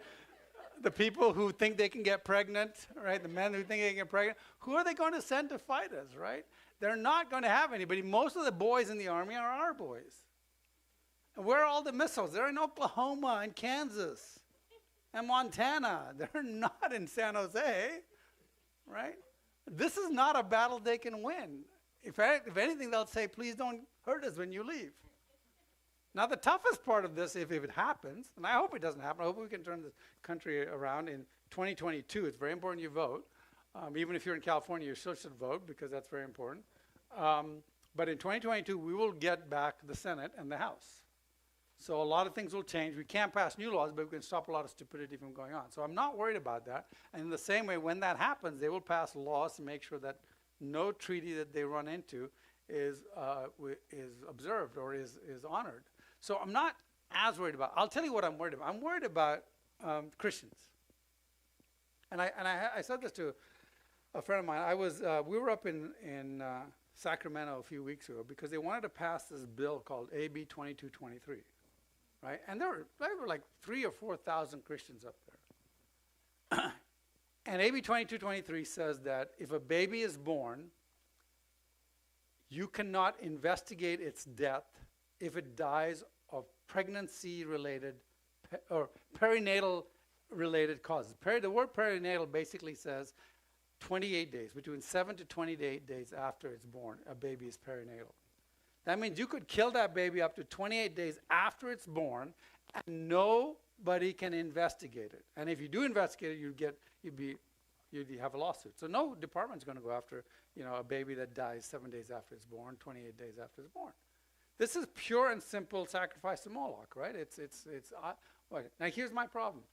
Speaker 1: The people who think they can get pregnant, right? The men who think they can get pregnant. Who are they going to send to fight us, right? They're not going to have anybody. Most of the boys in the army are our boys. And where are all the missiles? They're in Oklahoma and Kansas and Montana. They're not in San Jose, right? This is not a battle they can win. If anything, they'll say, please don't hurt us when you leave. Now, the toughest part of this, if it happens, and I hope it doesn't happen, I hope we can turn this country around in 2022. It's very important you vote. Even if you're in California, you still should vote because that's very important. But in 2022, we will get back the Senate and the House. So a lot of things will change. We can't pass new laws, but we can stop a lot of stupidity from going on. So I'm not worried about that. And in the same way, when that happens, they will pass laws to make sure that no treaty that they run into is observed or is honored. So I'm not as worried about. I'll tell you what I'm worried about. I'm worried about Christians. And I said this to a friend of mine. We were up in Sacramento a few weeks ago because they wanted to pass this bill called AB 2223. Right? And there were like 3,000 or 4,000 Christians up there. And AB 2223 says that if a baby is born, you cannot investigate its death if it dies of pregnancy-related or perinatal-related causes. The word perinatal basically says 28 days, between 7 to 28 days after it's born, a baby is perinatal. That means you could kill that baby up to 28 days after it's born, and nobody can investigate it. And if you do investigate it, you'd have a lawsuit. So no department's going to go after a baby that dies 7 days after it's born, 28 days after it's born. This is pure and simple sacrifice to Moloch, right? Right. Now here's my problem.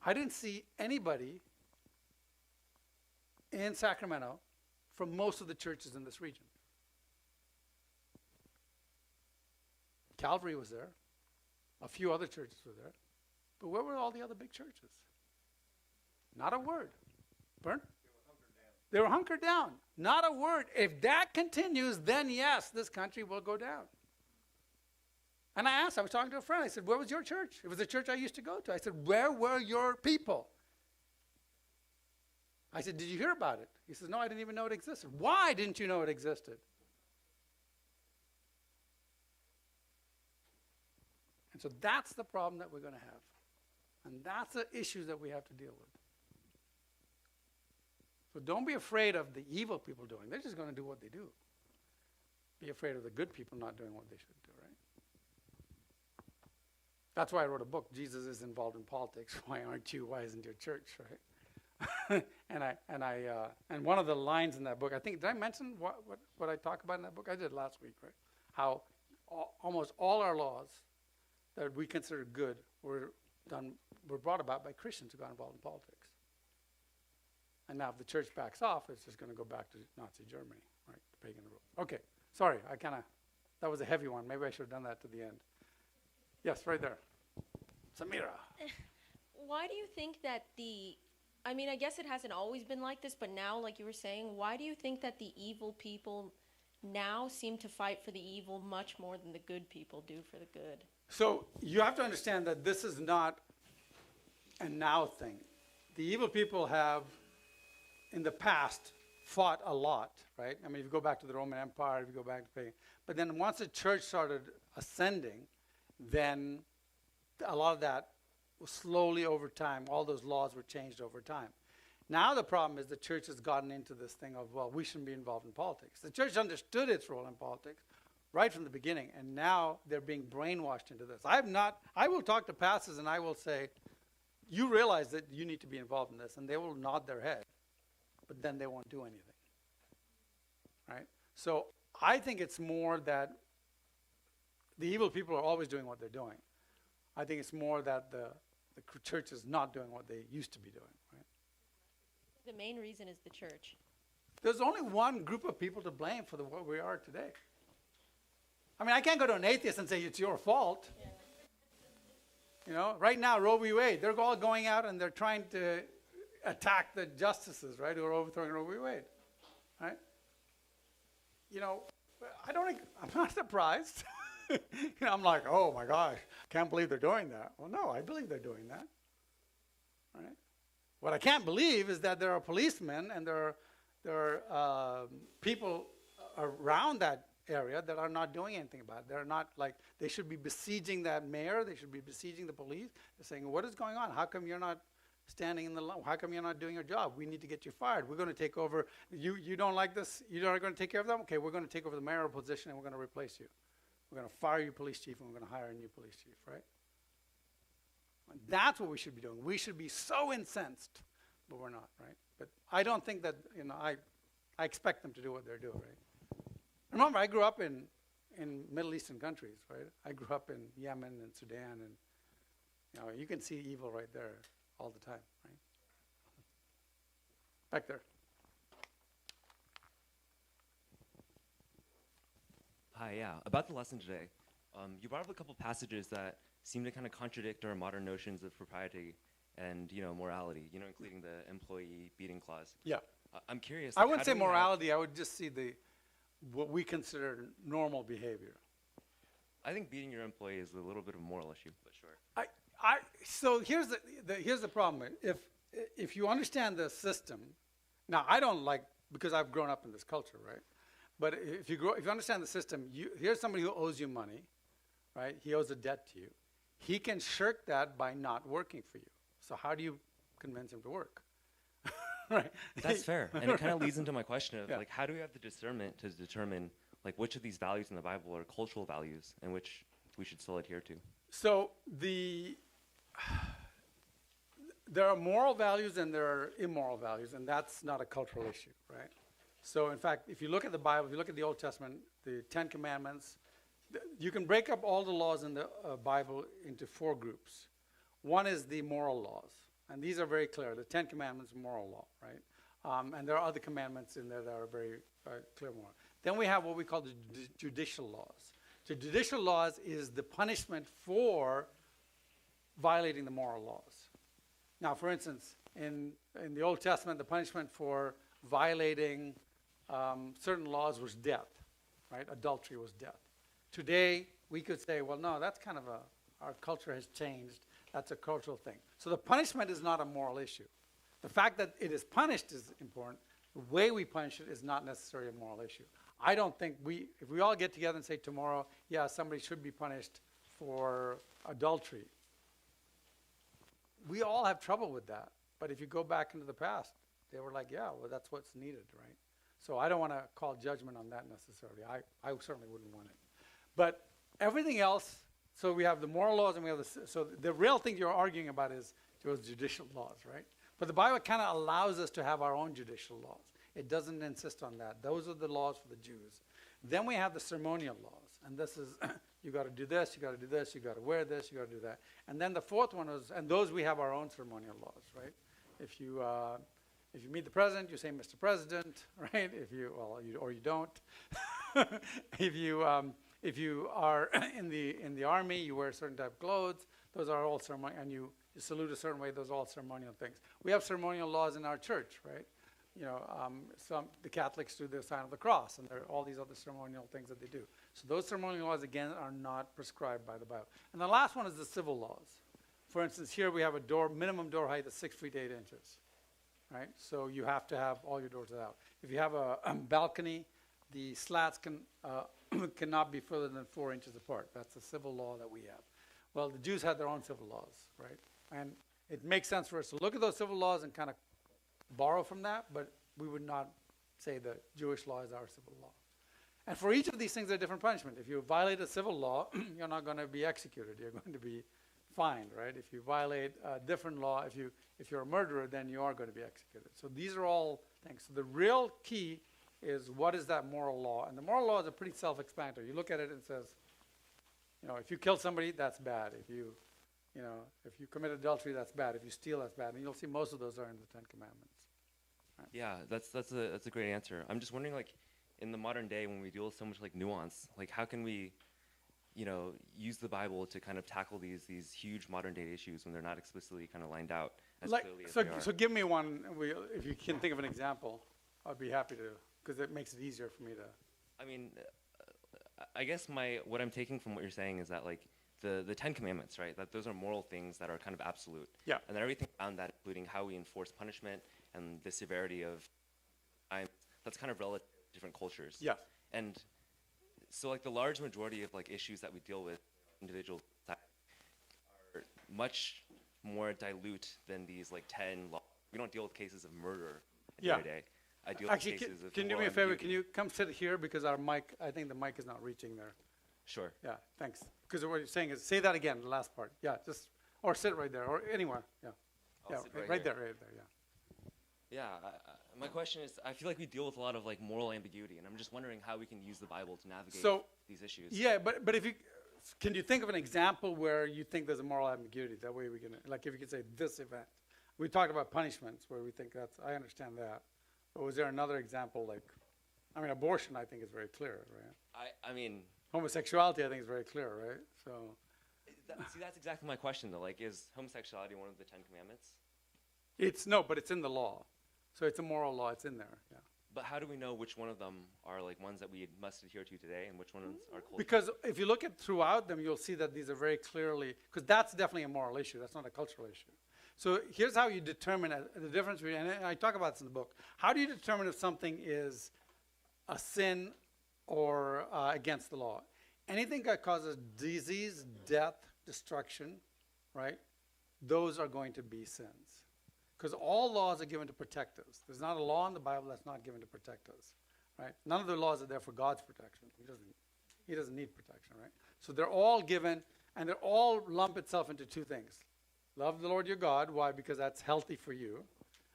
Speaker 1: I didn't see anybody in Sacramento from most of the churches in this region. Calvary was there. A few other churches were there. But where were all the other big churches? Not a word. Burn? They were hunkered down. Not a word. If that continues, then yes, this country will go down. And I was talking to a friend, I said, where was your church? It was the church I used to go to. I said, where were your people? I said, did you hear about it? He says, no, I didn't even know it existed. Why didn't you know it existed? And so that's the problem that we're going to have. And that's the issue that we have to deal with. So don't be afraid of the evil people doing. They're just going to do what they do. Be afraid of the good people not doing what they should do, right? That's why I wrote a book, Jesus is Involved in Politics. Why aren't you? Why isn't your church, right? and one of the lines in that book, I think, did I mention what I talk about in that book? I did last week, right? How almost all our laws that we consider good were brought about by Christians who got involved in politics. And now if the church backs off, it's just going to go back to Nazi Germany, right? The pagan rule. Okay, sorry, that was a heavy one. Maybe I should have done that to the end. Yes, right there. Samira.
Speaker 17: Why do you think that I guess it hasn't always been like this, but now, like you were saying, why do you think that the evil people now seem to fight for the evil much more than the good people do for the good?
Speaker 1: So you have to understand that this is not a now thing. The evil people have, in the past, fought a lot, right? I mean, if you go back to the Roman Empire, if you go back to Pagan. But then once the church started ascending, then a lot of that was slowly over time. All those laws were changed over time. Now the problem is the church has gotten into this thing of, well, we shouldn't be involved in politics. The church understood its role in politics right from the beginning, and now they're being brainwashed into this. I will talk to pastors and I will say, you realize that you need to be involved in this, and they will nod their head, but then they won't do anything, right? So I think it's more that the evil people are always doing what they're doing. I think it's more that the church is not doing what they used to be doing, right?
Speaker 17: The main reason is the church.
Speaker 1: There's only one group of people to blame for what we are today. I mean, I can't go to an atheist and say it's your fault. Yeah. You know, right now, Roe v. Wade, they're all going out and they're trying to attack the justices, right, who are overthrowing Roe v. Wade, right? You know, I'm not surprised. I'm like, oh my gosh, can't believe they're doing that. Well, no, I believe they're doing that, right? What I can't believe is that there are policemen and there are people around that area that are not doing anything about it. They're not they should be besieging that mayor. They should be besieging the police. They're saying, what is going on? How come you're not standing in the line? How come you're not doing your job? We need to get you fired. We're going to take over. You don't like this? You're not going to take care of them? Okay, we're going to take over the mayoral position and we're going to replace you. We're going to fire your police chief and we're going to hire a new police chief, right? And that's what we should be doing. We should be so incensed, but we're not, right? But I don't think that, I expect them to do what they're doing, right? Remember, I grew up in Middle Eastern countries, right? I grew up in Yemen and Sudan, and you can see evil right there all the time, right? Back there.
Speaker 18: Hi, yeah. About the lesson today, you brought up a couple passages that seem to kind of contradict our modern notions of propriety and, morality, including the employee beating clause.
Speaker 1: Yeah.
Speaker 18: I'm curious.
Speaker 1: I wouldn't say morality. I would just see what we consider normal behavior.
Speaker 18: I think beating your employee is a little bit of a moral issue, but sure.
Speaker 1: So here's the problem. If you understand the system, now I don't because I've grown up in this culture, right? But if you understand the system, here's somebody who owes you money, right? He owes a debt to you. He can shirk that by not working for you. So how do you convince him to work? Right?
Speaker 18: That's fair. And it kind of leads into my question of how do we have the discernment to determine which of these values in the Bible are cultural values and which we should still adhere to?
Speaker 1: So there are moral values and there are immoral values, and that's not a cultural issue, right? So in fact, if you look at the Bible, if you look at the Old Testament, the Ten Commandments, you can break up all the laws in the Bible into 4 groups. One is the moral laws, and these are very clear. The Ten Commandments, moral law, right? And there are other commandments in there that are very clear moral. Then we have what we call the judicial laws. The judicial laws is the punishment for violating the moral laws. Now, for instance, in the Old Testament, the punishment for violating certain laws was death, right? Adultery was death. Today, we could say, well, no, that's kind of our culture has changed. That's a cultural thing. So the punishment is not a moral issue. The fact that it is punished is important. The way we punish it is not necessarily a moral issue. I don't think if we all get together and say tomorrow, yeah, somebody should be punished for adultery, we all have trouble with that. But if you go back into the past, they were like, yeah, well, that's what's needed, right? So I don't want to call judgment on that necessarily. I certainly wouldn't want it. But everything else, so we have the moral laws and we have so the real thing you're arguing about is those judicial laws, right? But the Bible kind of allows us to have our own judicial laws. It doesn't insist on that. Those are the laws for the Jews. Then we have the ceremonial laws. And this is, you got to do this, you got to do this, you got to wear this, you got to do that. And then the fourth one is, and those we have our own ceremonial laws, right? If you meet the president, you say, Mr. President, right? Or you don't. If you are in the army, you wear a certain type of clothes. Those are all ceremonial, and you salute a certain way. Those are all ceremonial things. We have ceremonial laws in our church, right? The Catholics do the sign of the cross, and there are all these other ceremonial things that they do. So those ceremonial laws, again, are not prescribed by the Bible. And the last one is the civil laws. For instance, here we have a minimum door height of 6 feet 8 inches, right? So you have to have all your doors out. If you have a balcony, the slats cannot be further than 4 inches apart. That's a civil law that we have. Well, the Jews had their own civil laws, right? And it makes sense for us to look at those civil laws and kind of borrow from that, but we would not say the Jewish law is our civil law. And for each of these things, there are different punishment. If you violate a civil law, you're not going to be executed. You're going to be fined, right? If you violate a different law, if you're a murderer, then you are going to be executed. So these are all things. So the real key is what is that moral law? And the moral law is a pretty self-explanatory. You look at it and it says, if you kill somebody, that's bad. If you commit adultery, that's bad. If you steal, that's bad. And you'll see most of those are in the Ten Commandments. Right?
Speaker 18: Yeah, that's a great answer. I'm just wondering, in the modern day when we deal with so much nuance, how can we, use the Bible to kind of tackle these huge modern day issues when they're not explicitly kind of lined out as clearly as they are?
Speaker 1: So give me one, if you can think of an example, I'd be happy to, because it makes it easier for me to.
Speaker 18: I mean, I guess what I'm taking from what you're saying is that the Ten Commandments, right? That those are moral things that are kind of absolute.
Speaker 1: Yeah.
Speaker 18: And then everything around that, including how we enforce punishment and the severity of crime, that's kind of relative to different cultures.
Speaker 1: Yeah.
Speaker 18: And so the large majority of issues that we deal with individual are much more dilute than these 10 laws. We don't deal with cases of murder every day. I deal with cases of
Speaker 1: can you do me a favor? Can you come sit here because our mic, I think the mic is not reaching there.
Speaker 18: Sure.
Speaker 1: Yeah, thanks. Because what you're saying is, say that again, the last part. Yeah, or sit right there, or anywhere. Yeah.
Speaker 18: I'll sit
Speaker 1: right there, yeah.
Speaker 18: Yeah, my question is, I feel like we deal with a lot of moral ambiguity, and I'm just wondering how we can use the Bible to navigate these issues.
Speaker 1: Yeah, but can you think of an example where you think there's a moral ambiguity? That way we can, if you could say this event. We talked about punishments where we think I understand that. But was there another example abortion I think is very clear, right?
Speaker 18: I mean.
Speaker 1: Homosexuality I think is very clear, right? So.
Speaker 18: See, that's exactly my question though. Is homosexuality one of the Ten Commandments?
Speaker 1: But it's in the law. So it's a moral law, it's in there, yeah.
Speaker 18: But how do we know which one of them are ones that we must adhere to today and which ones are cultural?
Speaker 1: Because if you look at throughout them, you'll see that these are very clearly, because that's definitely a moral issue, that's not a cultural issue. So here's how you determine the difference between, and I talk about this in the book, how do you determine if something is a sin or against the law? Anything that causes disease, death, destruction, right? Those are going to be sins. Because all laws are given to protect us. There's not a law in the Bible that's not given to protect us, right? None of the laws are there for God's protection. He doesn't need protection, right? So they're all given, and they're all lump itself into two things. Love the Lord your God. Why? Because that's healthy for you.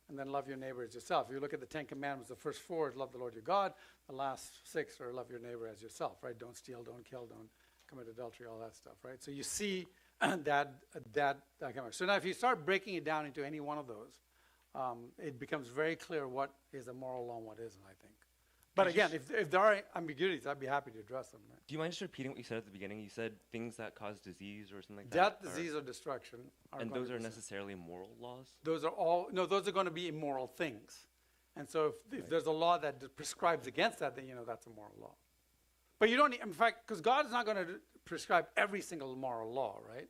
Speaker 1: and then love your neighbor as yourself. If you look at the 10 Commandments, the first 4 is love the Lord your God. The last 6 are love your neighbor as yourself, right? Don't steal, don't kill, don't commit adultery, all that stuff, right? So you see that so now if you start breaking it down into any one of those, it becomes very clear what is a moral law and what isn't, I think. But again, if there are ambiguities, I'd be happy to address them. Right?
Speaker 18: Do you mind just repeating what you said at the beginning? You said things that cause disease or something like
Speaker 1: Death,
Speaker 18: that?
Speaker 1: disease, or destruction.
Speaker 18: And those are necessarily moral laws?
Speaker 1: Those are those are going to be immoral things. And so if there's a law that prescribes against that, then that's a moral law. But you don't need, in fact, because God is not going to prescribe every single moral law, right?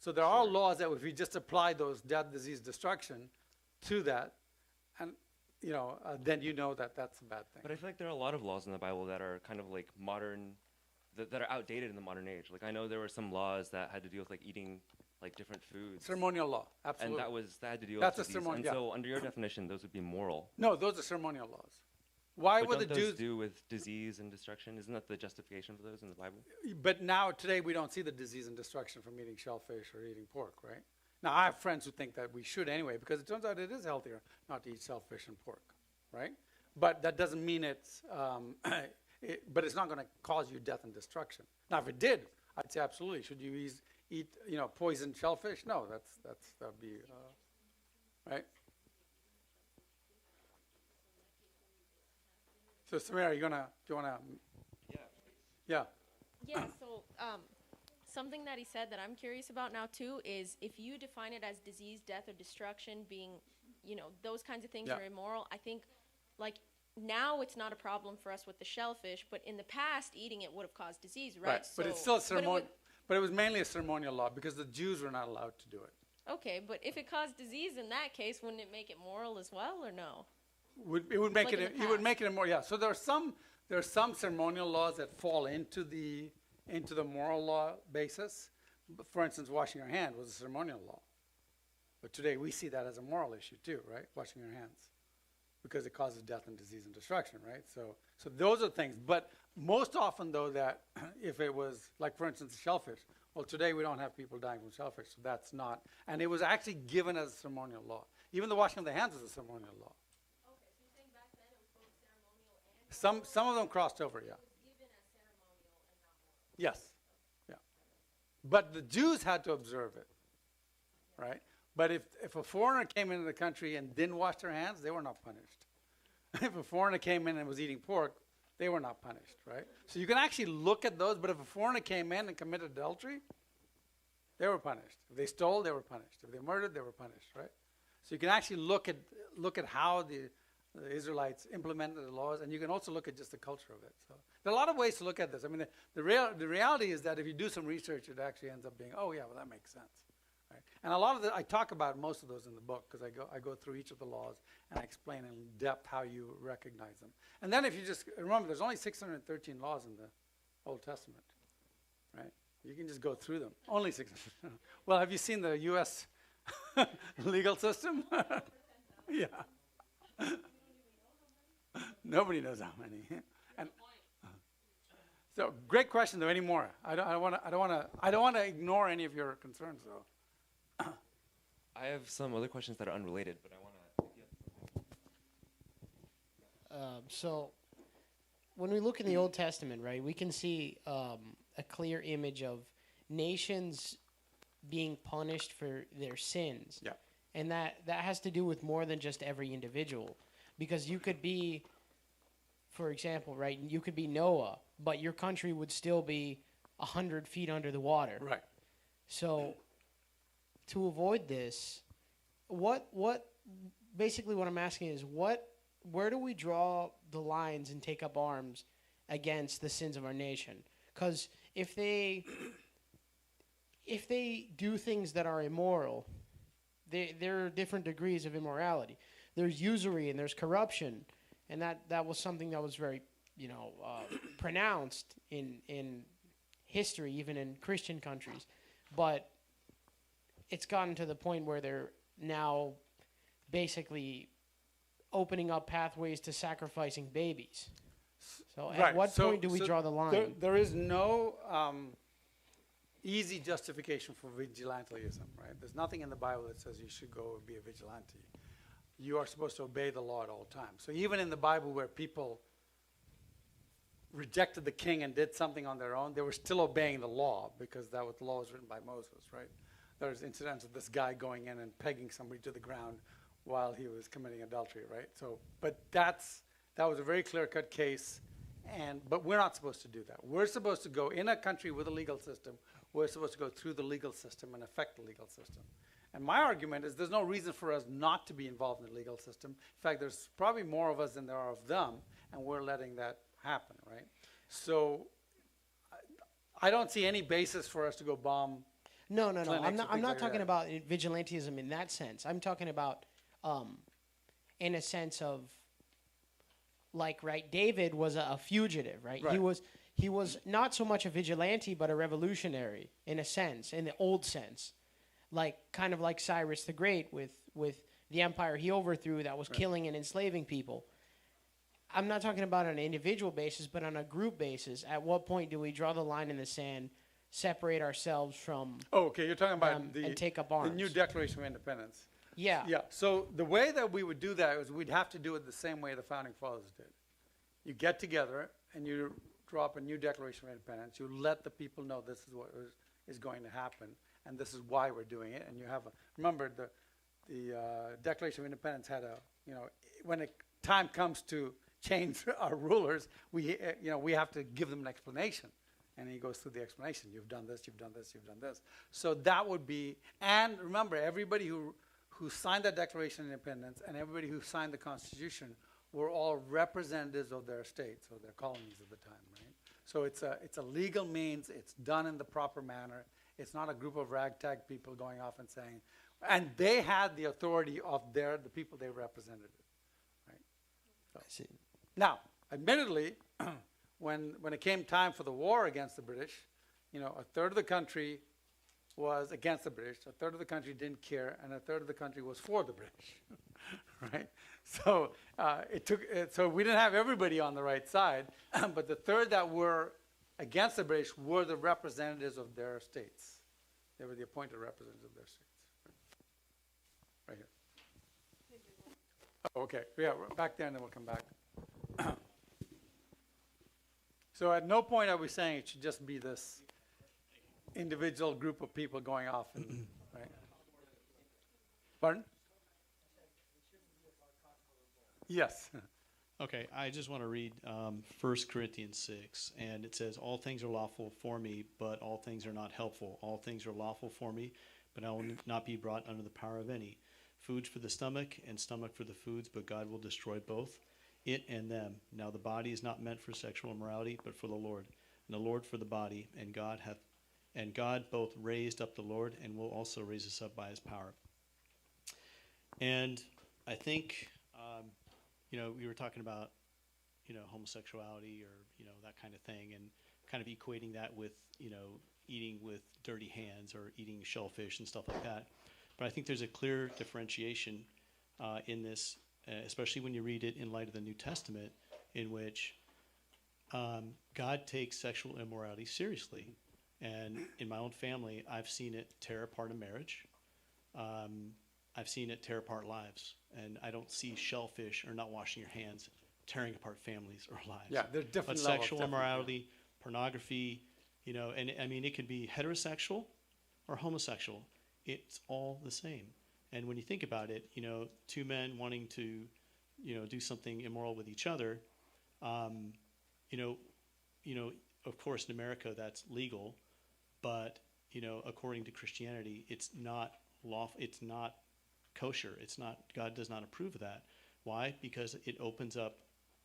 Speaker 1: So there are laws that if you just apply those death, disease, destruction to that, and then that's a bad thing.
Speaker 18: But I feel like there are a lot of laws in the Bible that are kind of like modern, that are outdated in the modern age. Like I know there were some laws that had to do with like eating like different foods.
Speaker 1: Ceremonial law, absolutely.
Speaker 18: And that had to do
Speaker 1: with
Speaker 18: disease.
Speaker 1: Ceremonial.
Speaker 18: And so under your definition, those would be moral.
Speaker 1: No, those are ceremonial laws. Why would the Jews
Speaker 18: do with disease and destruction? Isn't that the justification for those in the Bible?
Speaker 1: But today we don't see the disease and destruction from eating shellfish or eating pork, right? Now I have friends who think that we should anyway, because it turns out it is healthier not to eat shellfish and pork, right? But that doesn't mean it's, but it's not going to cause you death and destruction. Now if it did, I'd say absolutely. Should you eat poisoned shellfish? No, that'd be right. So Samira, do you wanna? Yeah.
Speaker 17: Yeah. So something that he said that I'm curious about now too is if you define it as disease, death, or destruction, being, those kinds of things are immoral. I think, like now it's not a problem for us with the shellfish, but in the past, eating it would have caused disease, right?
Speaker 1: Right. But it's still a ceremonial. But it was mainly a ceremonial law because the Jews were not allowed to do it.
Speaker 17: Okay, but if it caused disease in that case, wouldn't it make it moral as well, or no?
Speaker 1: It would make it would make it more. Yeah. So there are some ceremonial laws that fall into the moral law basis. For instance, washing your hand was a ceremonial law, but today we see that as a moral issue too, right? Washing your hands, because it causes death and disease and destruction, right? So those are things. But most often though, that if it was like, for instance, shellfish. Well, today we don't have people dying from shellfish, so that's not. And it was actually given as a ceremonial law. Even the washing of the hands is a ceremonial law. Some of them crossed over, yeah. Yes, yeah. But the Jews had to observe it, right? But if a foreigner came into the country and didn't wash their hands, they were not punished. If a foreigner came in and was eating pork, they were not punished, right? So you can actually look at those, but if a foreigner came in and committed adultery, they were punished. If they stole, they were punished. If they murdered, they were punished, right? So you can actually look at how the Israelites implemented the laws, and you can also look at just the culture of it. So there are a lot of ways to look at this. I mean, the reality is that if you do some research, it actually ends up being, oh yeah, well that makes sense, right? And a lot of I talk about most of those in the book because I go through each of the laws and I explain in depth how you recognize them. And then if you just remember, there's only 613 laws in the Old Testament, right? You can just go through them. Only 600. Well, have you seen the U.S. legal system? Yeah. Nobody knows how many. And so, great question though. Any more? I don't want to ignore any of your concerns though.
Speaker 18: I have some other questions that are unrelated, but I want to.
Speaker 19: So, when we look in the Old Testament, right, we can see a clear image of nations being punished for their sins.
Speaker 1: Yeah.
Speaker 19: And that has to do with more than just every individual. Because you could be, for example, right, you could be Noah, but your country would still be 100 feet under the water.
Speaker 1: Right.
Speaker 19: So, to avoid this, basically what I'm asking is where do we draw the lines and take up arms against the sins of our nation? Because if they do things that are immoral, there are different degrees of immorality. There's usury and there's corruption, and that was something that was very, pronounced in history, even in Christian countries. But it's gotten to the point where they're now basically opening up pathways to sacrificing babies. So at what point do we draw the line?
Speaker 1: There is no easy justification for vigilantism, right? There's nothing in the Bible that says you should go be a vigilante. you are supposed to obey the law at all times. So even in the Bible where people rejected the king and did something on their own, they were still obeying the law because that was the law was written by Moses, right? There's incidents of this guy going in and pegging somebody to the ground while he was committing adultery, right? So, but that was a very clear-cut case, but we're not supposed to do that. We're supposed to go in a country with a legal system. We're supposed to go through the legal system and affect the legal system. And my argument is there's no reason for us not to be involved in the legal system. In fact, there's probably more of us than there are of them, and we're letting that happen, right? So I don't see any basis for us to go bomb.
Speaker 19: No. I'm not talking about vigilantism in that sense. I'm talking about in a sense of like, right, David was a fugitive, right? He was not so much a vigilante, but a revolutionary in a sense, in the old sense. Like, kind of like Cyrus the Great with the empire he overthrew that was killing and enslaving people. I'm not talking about on an individual basis, but on a group basis. At what point do we draw the line in the sand, separate ourselves from
Speaker 1: you're talking about
Speaker 19: and take up arms?
Speaker 1: The new Declaration of Independence.
Speaker 19: Yeah.
Speaker 1: Yeah. So the way that we would do that is we'd have to do it the same way the Founding Fathers did. You get together and you drop a new Declaration of Independence. You let the people know this is what is going to happen, and this is why we're doing it. And you have remember the Declaration of Independence had when time comes to change our rulers, we have to give them an explanation. And he goes through the explanation. You've done this, you've done this, you've done this. So that would be, and remember, everybody who signed that Declaration of Independence and everybody who signed the Constitution were all representatives of their states or their colonies at the time, right? So it's a legal means. It's done in the proper manner. It's not a group of ragtag people going off and saying, and they had the authority of the people they represented, right? So.
Speaker 19: I see.
Speaker 1: Now, admittedly, when it came time for the war against the British, a third of the country was against the British, a third of the country didn't care, and a third of the country was for the British, right? So so we didn't have everybody on the right side, but the third that were against the British were the representatives of their states. They were the appointed representatives of their states. Right here. Oh, okay, yeah, we're back there and then we'll come back. So at no point are we saying it should just be this individual group of people going off and right? Pardon? Yes.
Speaker 20: Okay, I just want to read 1 Corinthians 6, and it says, all things are lawful for me, but all things are not helpful. All things are lawful for me, but I will not be brought under the power of any. Foods for the stomach, and stomach for the foods, but God will destroy both, it and them. Now the body is not meant for sexual immorality, but for the Lord, and the Lord for the body, and God both raised up the Lord, and will also raise us up by his power. And I think... we were talking about, homosexuality or, that kind of thing, and kind of equating that with, eating with dirty hands or eating shellfish and stuff like that. But I think there's a clear differentiation in this, especially when you read it in light of the New Testament, in which God takes sexual immorality seriously. And in my own family, I've seen it tear apart a marriage. I've seen it tear apart lives, and I don't see shellfish or not washing your hands tearing apart families or lives.
Speaker 1: Yeah, there's different
Speaker 20: levels. But sexual immorality,
Speaker 1: yeah.
Speaker 20: Pornography, and I mean, it could be heterosexual or homosexual. It's all the same. And when you think about it, two men wanting to, do something immoral with each other, of course, in America that's legal, but according to Christianity, it's not lawful. It's not kosher. It's not. God does not approve of that. Why? Because it opens up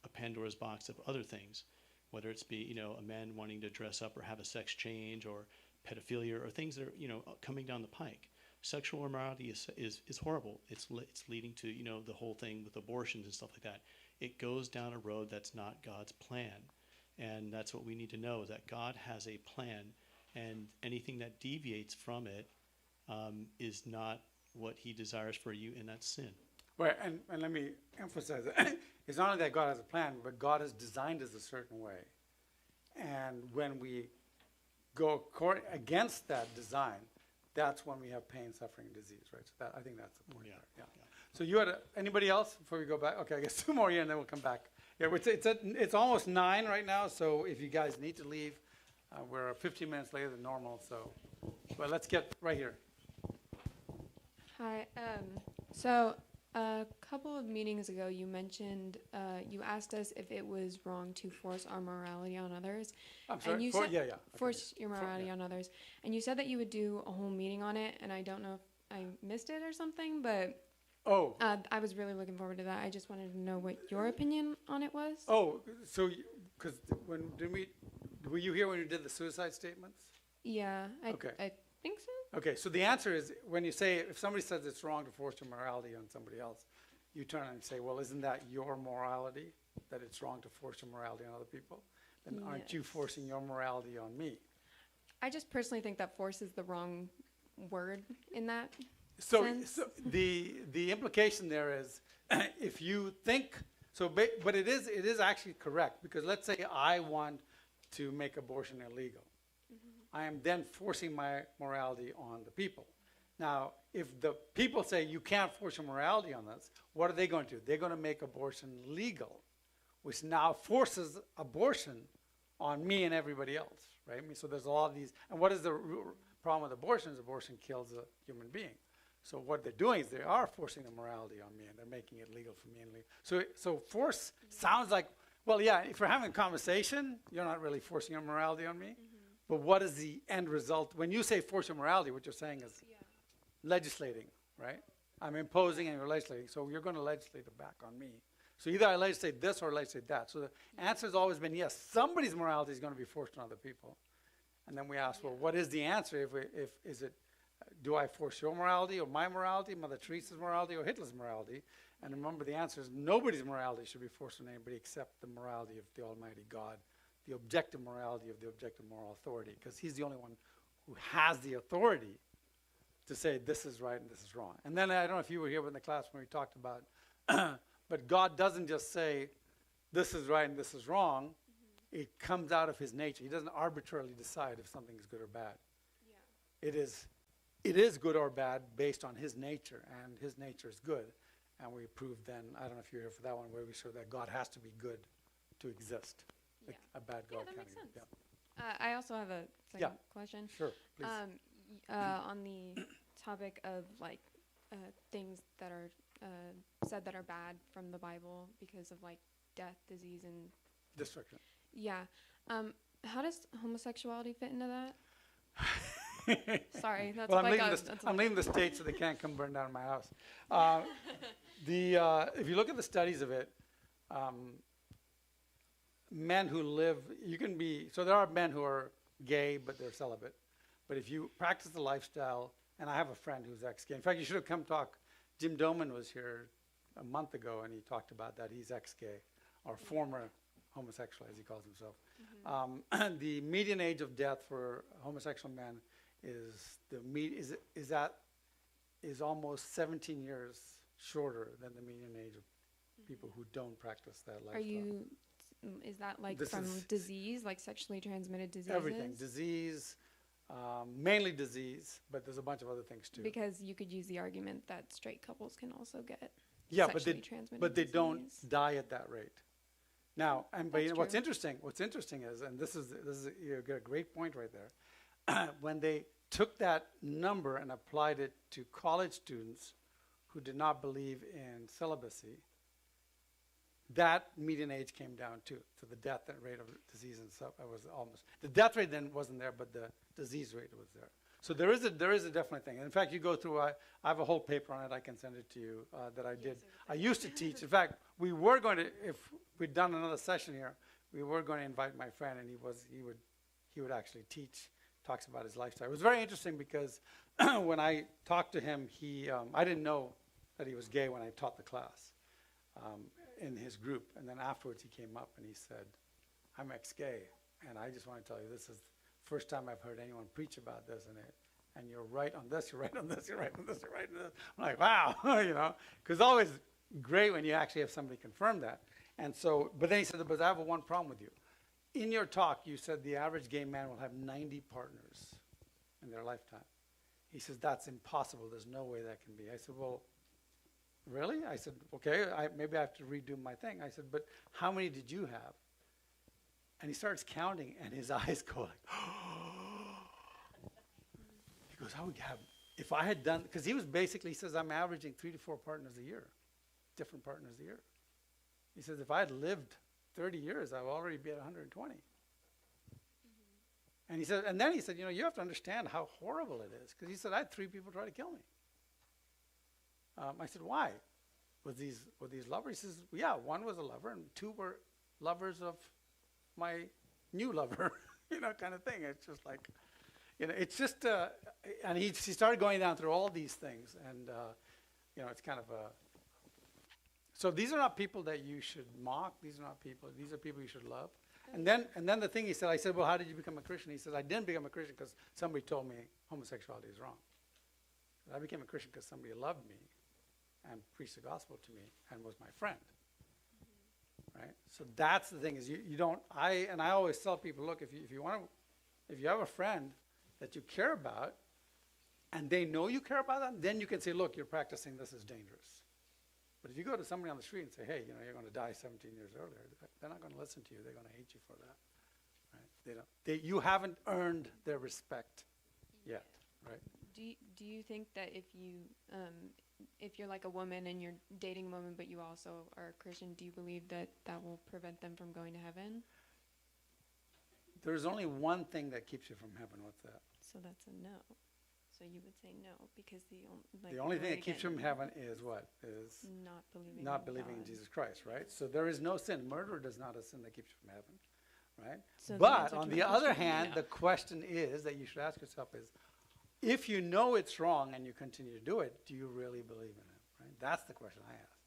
Speaker 20: a Pandora's box of other things, whether it's be a man wanting to dress up or have a sex change or pedophilia or things that are coming down the pike. Sexual immorality is horrible. It's leading to the whole thing with abortions and stuff like that. It goes down a road that's not God's plan, and that's what we need to know, is that God has a plan, and anything that deviates from it is not what he desires for you, and that's sin.
Speaker 1: Right, and let me emphasize that it's not only that God has a plan, but God has designed us a certain way. And when we go against that design, that's when we have pain, suffering, and disease, right? So I think that's the point there. Yeah. So you had anybody else before we go back? Okay, I guess 2 more here and then we'll come back. Yeah, it's almost 9 right now, so if you guys need to leave, we're 15 minutes later than normal, so, but let's get right here.
Speaker 21: Hi. So a couple of meetings ago, you mentioned, you asked us if it was wrong to force our morality on others.
Speaker 1: I'm sorry?
Speaker 21: And you
Speaker 1: For-
Speaker 21: said
Speaker 1: yeah, yeah. Okay.
Speaker 21: force your morality on others. And you said that you would do a whole meeting on it, and I don't know if I missed it or something, but I was really looking forward to that. I just wanted to know what your opinion on it was.
Speaker 1: Oh, so, because were you here when you did the suicide statements?
Speaker 21: Yeah,
Speaker 1: Okay.
Speaker 21: I think so.
Speaker 1: Okay, so the answer is, when you say, if somebody says it's wrong to force your morality on somebody else, you turn and say, well, isn't that your morality, that it's wrong to force your morality on other people? Then aren't you forcing your morality on me?
Speaker 21: I just personally think that force is the wrong word in that sense.
Speaker 1: So the implication there is, if you think, but it is actually correct, because let's say I want to make abortion illegal. I am then forcing my morality on the people. Now, if the people say you can't force your morality on us, what are they going to do? They're going to make abortion legal, which now forces abortion on me and everybody else, right? I mean, so there's a lot of these. And what is the problem with abortion? Is abortion kills a human being. So what they're doing is they are forcing the morality on me, and they're making it legal for me and legal. So force sounds like, well, yeah, if we're having a conversation, you're not really forcing your morality on me. But what is the end result? When you say force your morality, what you're saying is legislating, right? I'm imposing and you're legislating. So you're going to legislate it back on me. So either I legislate this or legislate that. So the answer has always been yes, somebody's morality is going to be forced on other people. And then we ask, well, what is the answer? Is it, do I force your morality or my morality, Mother Teresa's morality or Hitler's morality? And remember, the answer is nobody's morality should be forced on anybody except the morality of the Almighty God, the objective morality of the objective moral authority, because he's the only one who has the authority to say this is right and this is wrong. And then I don't know if you were here in the class when we talked about, but God doesn't just say this is right and this is wrong. It comes out of his nature. He doesn't arbitrarily decide if something is good or bad. It is good or bad based on his nature, and his nature is good. And we proved then, I don't know if you're here for that one, where we showed that God has to be good to exist. Like a bad God
Speaker 21: that
Speaker 1: kind
Speaker 21: makes
Speaker 1: of.
Speaker 21: sense. I also have a second question.
Speaker 1: Sure, please.
Speaker 21: On the topic of like things that are said that are bad from the Bible because of like death, disease, and
Speaker 1: destruction.
Speaker 21: Yeah. How does homosexuality fit into that? Sorry, that's
Speaker 1: well,
Speaker 21: like
Speaker 1: I'm leaving the state so they can't come burn down my house. If you look at the studies of it, men who live, so there are men who are gay, but they're celibate. But if you practice the lifestyle, and I have a friend who's ex-gay. In fact, you should have come talk. Jim Doman was here a month ago, and he talked about that. He's ex-gay, or former homosexual, as he calls himself. The median age of death for homosexual men is almost 17 years shorter than the median age of people who don't practice that lifestyle.
Speaker 21: Is that like from disease, like sexually transmitted diseases?
Speaker 1: Everything, disease, mainly disease, but there's a bunch of other things too.
Speaker 21: Because you could use the argument that straight couples can also get
Speaker 1: sexually
Speaker 21: transmitted
Speaker 1: but they
Speaker 21: disease.
Speaker 1: don't die at that rate. Now, but what's
Speaker 21: true.
Speaker 1: interesting is, and this is you got a great point right there. When they took that number and applied it to college students who did not believe in celibacy, that median age came down too. So the death rate of disease and stuff was almost, the death rate then wasn't there, but the disease rate was there. So there is a definite thing. And in fact, you go through, I have a whole paper on it. I can send it to you that I did. I used to teach. In fact, we were going to, if we'd done another session here, we were going to invite my friend, and he would actually teach, talks about his lifestyle. It was very interesting because when I talked to him, I didn't know that he was gay when I taught the class in his group. And then afterwards he came up and he said, I'm ex-gay, and I just want to tell you this is the first time I've heard anyone preach about this, and you're right on this, you're right on this, you're right on this, you're right on this. I'm like, wow, because it's always great when you actually have somebody confirm that. And so, but then he said, but I have one problem with you. In your talk, you said the average gay man will have 90 partners in their lifetime. He says, that's impossible. There's no way that can be. I said, well, really? I said, okay, maybe I have to redo my thing. I said, but how many did you have? And he starts counting, and his eyes go like, he goes, I would have, if I had done, because he was basically, he says, I'm averaging 3 to 4 partners a year, different partners a year. He says, if I had lived 30 years, I would already be at 120. And he said, and then he said, you know, you have to understand how horrible it is. Because he said, I had 3 people try to kill me. I said, why? Were these lovers? He says, yeah, 1 was a lover, and 2 were lovers of my new lover, you know, kind of thing. It's just like, you know, it's just, and he started going down through all these things, and, you know, it's kind of a, so these are not people that you should mock. These are people you should love. And then the thing he said, I said, well, how did you become a Christian? He said, I didn't become a Christian because somebody told me homosexuality is wrong. I became a Christian because somebody loved me and preached the gospel to me and was my friend. Right? So that's the thing is you don't, I always tell people, look, if you have a friend that you care about and they know you care about them, then you can say, look, you're practicing this is dangerous. But if you go to somebody on the street and say, hey, you know, you're going to die 17 years earlier, they're not going to listen to you. They're going to hate you for that. Right? You haven't earned their respect yet, right?
Speaker 21: Do you think that if you're like a woman and you're dating a woman but you also are a Christian, do you believe that will prevent them from going to heaven?
Speaker 1: There's only one thing that keeps you from heaven. What's that?
Speaker 21: So that's a no. So you would say no because
Speaker 1: the only thing that keeps you from heaven is what? Is not believing in Jesus Christ, right? So there is no sin. Murder does not a sin that keeps you from heaven, right? So but on the other hand, the question is that you should ask yourself is, if you know it's wrong and you continue to do it, do you really believe in it, right? That's the question I ask.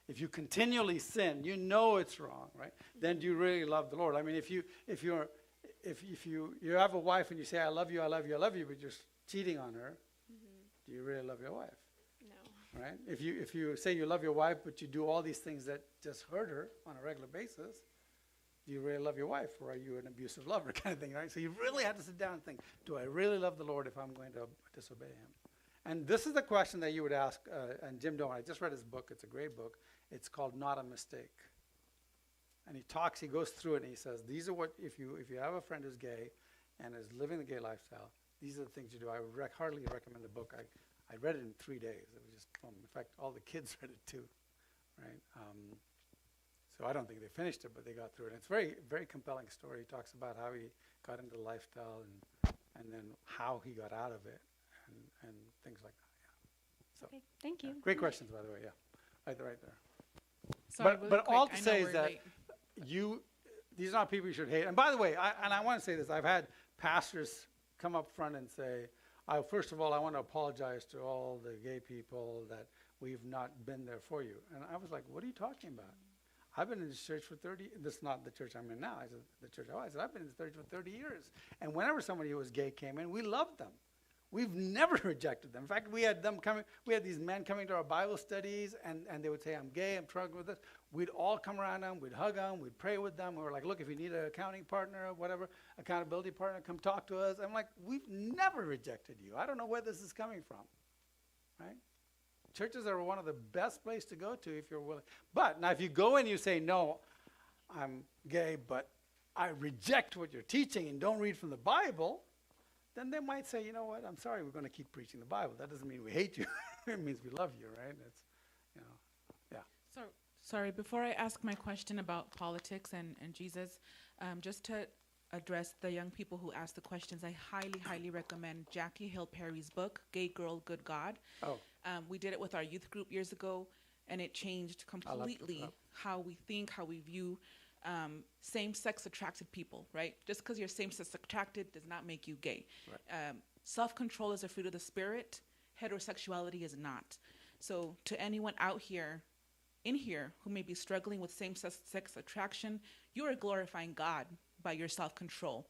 Speaker 1: If you continually sin, you know it's wrong, right? Then do you really love the Lord? I mean, if you have a wife and you say, I love you, I love you, I love you, but you're cheating on her, do you really love your wife? No. Right? If you say you love your wife, but you do all these things that just hurt her on a regular basis, do you really love your wife, or are you an abusive lover kind of thing, right? So you really have to sit down and think, do I really love the Lord if I'm going to disobey him? And this is the question that you would ask, and Jim Doan, I just read his book. It's a great book. It's called Not a Mistake. And he goes through it, and he says, these are what, if you have a friend who's gay and is living the gay lifestyle, these are the things you do. I would heartily recommend the book. I read it in 3 days. It was just, in fact, all the kids read it too, right? So I don't think they finished it, but they got through it. And it's a very, very compelling story. He talks about how he got into the lifestyle and then how he got out of it and things like that. Yeah. So,
Speaker 21: okay, thank you.
Speaker 1: Great questions, by the way. Yeah, right there.
Speaker 4: Sorry,
Speaker 1: but all to say is that these are not people you should hate. And by the way, I want to say this. I've had pastors come up front and say, first of all, I want to apologize to all the gay people that we've not been there for you. And I was like, what are you talking about? I've been in this church for 30, this is not the church I'm in now, I said, the church I said, I've been in this church for 30 years. And whenever somebody who was gay came in, we loved them. We've never rejected them. In fact, we had these men coming to our Bible studies, and they would say, I'm gay, I'm struggling with this. We'd all come around them, we'd hug them, we'd pray with them. We were like, look, if you need an accounting partner or whatever, accountability partner, come talk to us. I'm like, we've never rejected you. I don't know where this is coming from, right? Churches are one of the best places to go to if you're willing. But now if you go and you say, no, I'm gay, but I reject what you're teaching and don't read from the Bible, then they might say, you know what, I'm sorry, we're going to keep preaching the Bible. That doesn't mean we hate you. It means we love you, right? It's, yeah.
Speaker 4: So, sorry, before I ask my question about politics and Jesus, just to address the young people who ask the questions, I highly, highly recommend Jackie Hill Perry's book, Gay Girl, Good God. Oh. We did it with our youth group years ago, and it changed completely how we think, how we view same-sex attracted people, right? Just because you're same-sex attracted does not make you gay. Right. Self-control is a fruit of the spirit. Heterosexuality is not. So to anyone in here who may be struggling with same-sex attraction, you are glorifying God by your self-control,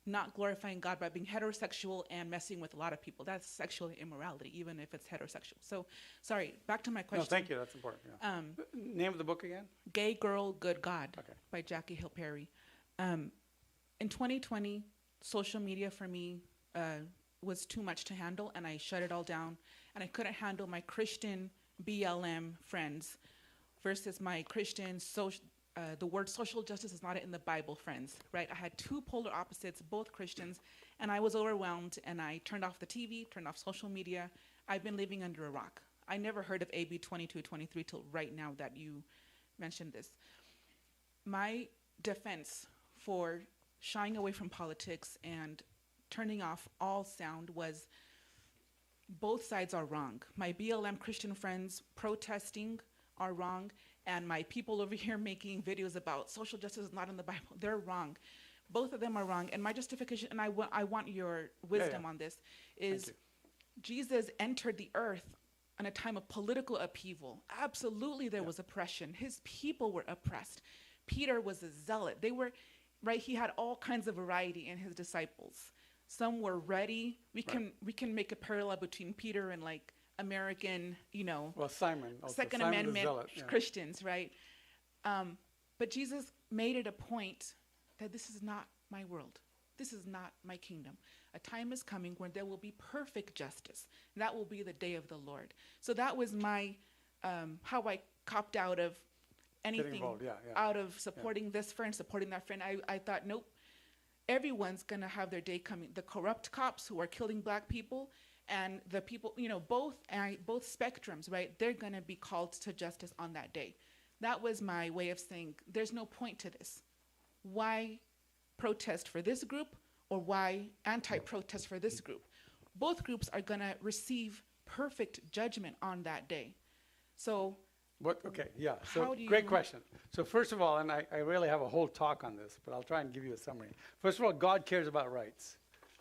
Speaker 4: not glorifying God by being heterosexual and messing with a lot of people. That's sexual immorality, even if it's heterosexual. So, sorry, back to my question.
Speaker 1: No, thank you. That's important. Yeah. Name of the book again?
Speaker 4: Gay Girl, Good God by Jackie Hill Perry. In 2020, social media for me was too much to handle, and I shut it all down. And I couldn't handle my Christian BLM friends versus my Christian the word social justice is not in the Bible friends, right? I had two polar opposites, both Christians, and I was overwhelmed, and I turned off the TV, turned off social media. I've been living under a rock. I never heard of AB 2223 till right now that you mentioned this. My defense for shying away from politics and turning off all sound was both sides are wrong. My BLM Christian friends protesting are wrong, and my people over here making videos about social justice is not in the Bible, they're wrong. Both of them are wrong, and my justification, and I want your wisdom on this, is Jesus entered the earth in a time of political upheaval. Absolutely there was oppression. His people were oppressed. Peter was a zealot. They were, right, he had all kinds of variety in his disciples. Some were ready. We can make a parallel between Peter and like American,
Speaker 1: Simon also.
Speaker 4: Second
Speaker 1: Simon
Speaker 4: Amendment
Speaker 1: zealot,
Speaker 4: Christians, right? But Jesus made it a point that this is not my world. This is not my kingdom. A time is coming when there will be perfect justice. That will be the day of the Lord. So that was my, how I copped out of anything, out of supporting this friend, supporting that friend. I thought, nope, everyone's gonna have their day coming. The corrupt cops who are killing black people and the people, both spectrums, right? They're gonna be called to justice on that day. That was my way of saying, there's no point to this. Why protest for this group or why anti-protest for this group? Both groups are gonna receive perfect judgment on that day. So
Speaker 1: So great question. So first of all, and I really have a whole talk on this, but I'll try and give you a summary. First of all, God cares about rights.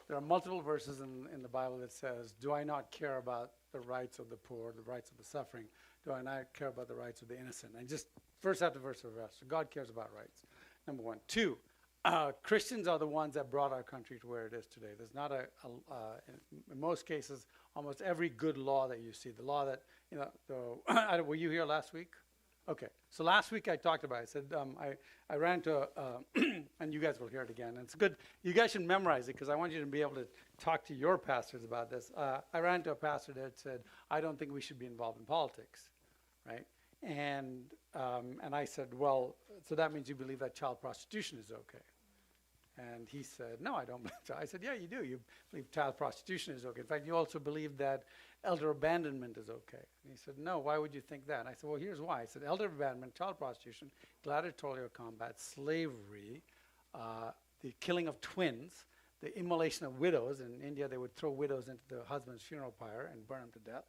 Speaker 1: There are multiple verses in the Bible that says, do I not care about the rights of the poor, the rights of the suffering? Do I not care about the rights of the innocent? And just verse after verse after verse. So God cares about rights, number one. Two, Christians are the ones that brought our country to where it is today. There's not in most cases, almost every good law that you see, the law that, were you here last week? Okay, so last week I talked about it. I said, I ran to, and you guys will hear it again. And it's good, you guys should memorize it because I want you to be able to talk to your pastors about this. I ran to a pastor that said, I don't think we should be involved in politics, right? And I said, well, so that means you believe that child prostitution is okay. And he said, no, I don't believe so. I said, yeah, you do. You believe child prostitution is okay. In fact, you also believe that elder abandonment is okay. And he said, no, why would you think that? And I said, well, here's why. I said, elder abandonment, child prostitution, gladiatorial combat, slavery, the killing of twins, the immolation of widows. In India, they would throw widows into the husband's funeral pyre and burn them to death.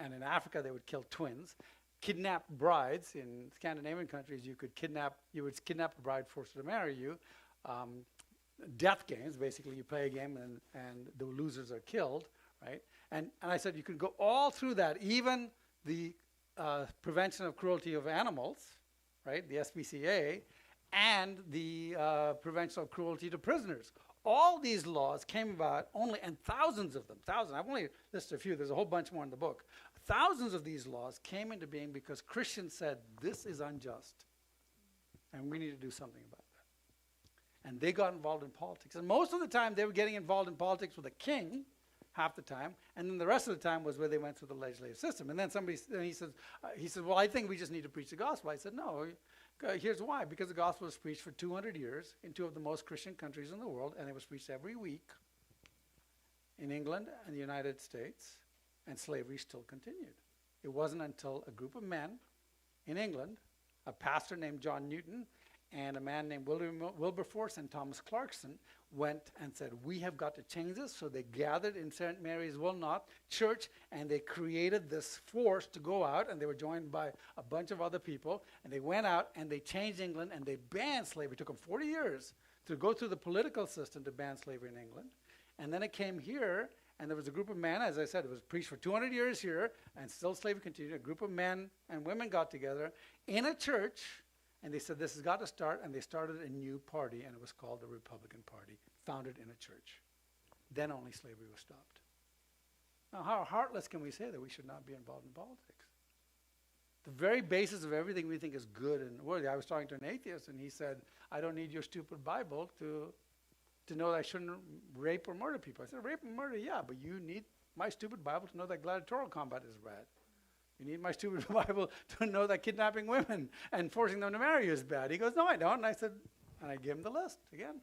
Speaker 1: And in Africa, they would kill twins. Kidnap brides. In Scandinavian countries, you would kidnap a bride, force her to marry you. Death games, basically you play a game and the losers are killed, right? And I said you could go all through that, even the prevention of cruelty of animals, right, the SPCA, and the prevention of cruelty to prisoners. All these laws came about and thousands of them, I've only listed a few, there's a whole bunch more in the book. Thousands of these laws came into being because Christians said, this is unjust, and we need to do something about it. And they got involved in politics. And most of the time, they were getting involved in politics with a king, half the time, and then the rest of the time was where they went through the legislative system. And then he says, well, I think we just need to preach the gospel. I said, no, here's why. Because the gospel was preached for 200 years in two of the most Christian countries in the world, and it was preached every week in England and the United States, and slavery still continued. It wasn't until a group of men in England, a pastor named John Newton, and a man named Wilberforce and Thomas Clarkson went and said, we have got to change this. So they gathered in St. Mary's Wilnot Church, and they created this force to go out, and they were joined by a bunch of other people, and they went out and they changed England, and they banned slavery. It took them 40 years to go through the political system to ban slavery in England. And then it came here, and there was a group of men, as I said, it was preached for 200 years here, and still slavery continued. A group of men and women got together in a church, and they said, this has got to start, and they started a new party, and it was called the Republican Party, founded in a church. Then only slavery was stopped. Now, how heartless can we say that we should not be involved in politics? The very basis of everything we think is good and worthy. I was talking to an atheist, and he said, I don't need your stupid Bible to know that I shouldn't rape or murder people. I said, rape and murder, yeah, but you need my stupid Bible to know that gladiatorial combat is bad. You need my stupid Bible to know that kidnapping women and forcing them to marry you is bad. He goes, no, I don't. And I said, and I gave him the list again.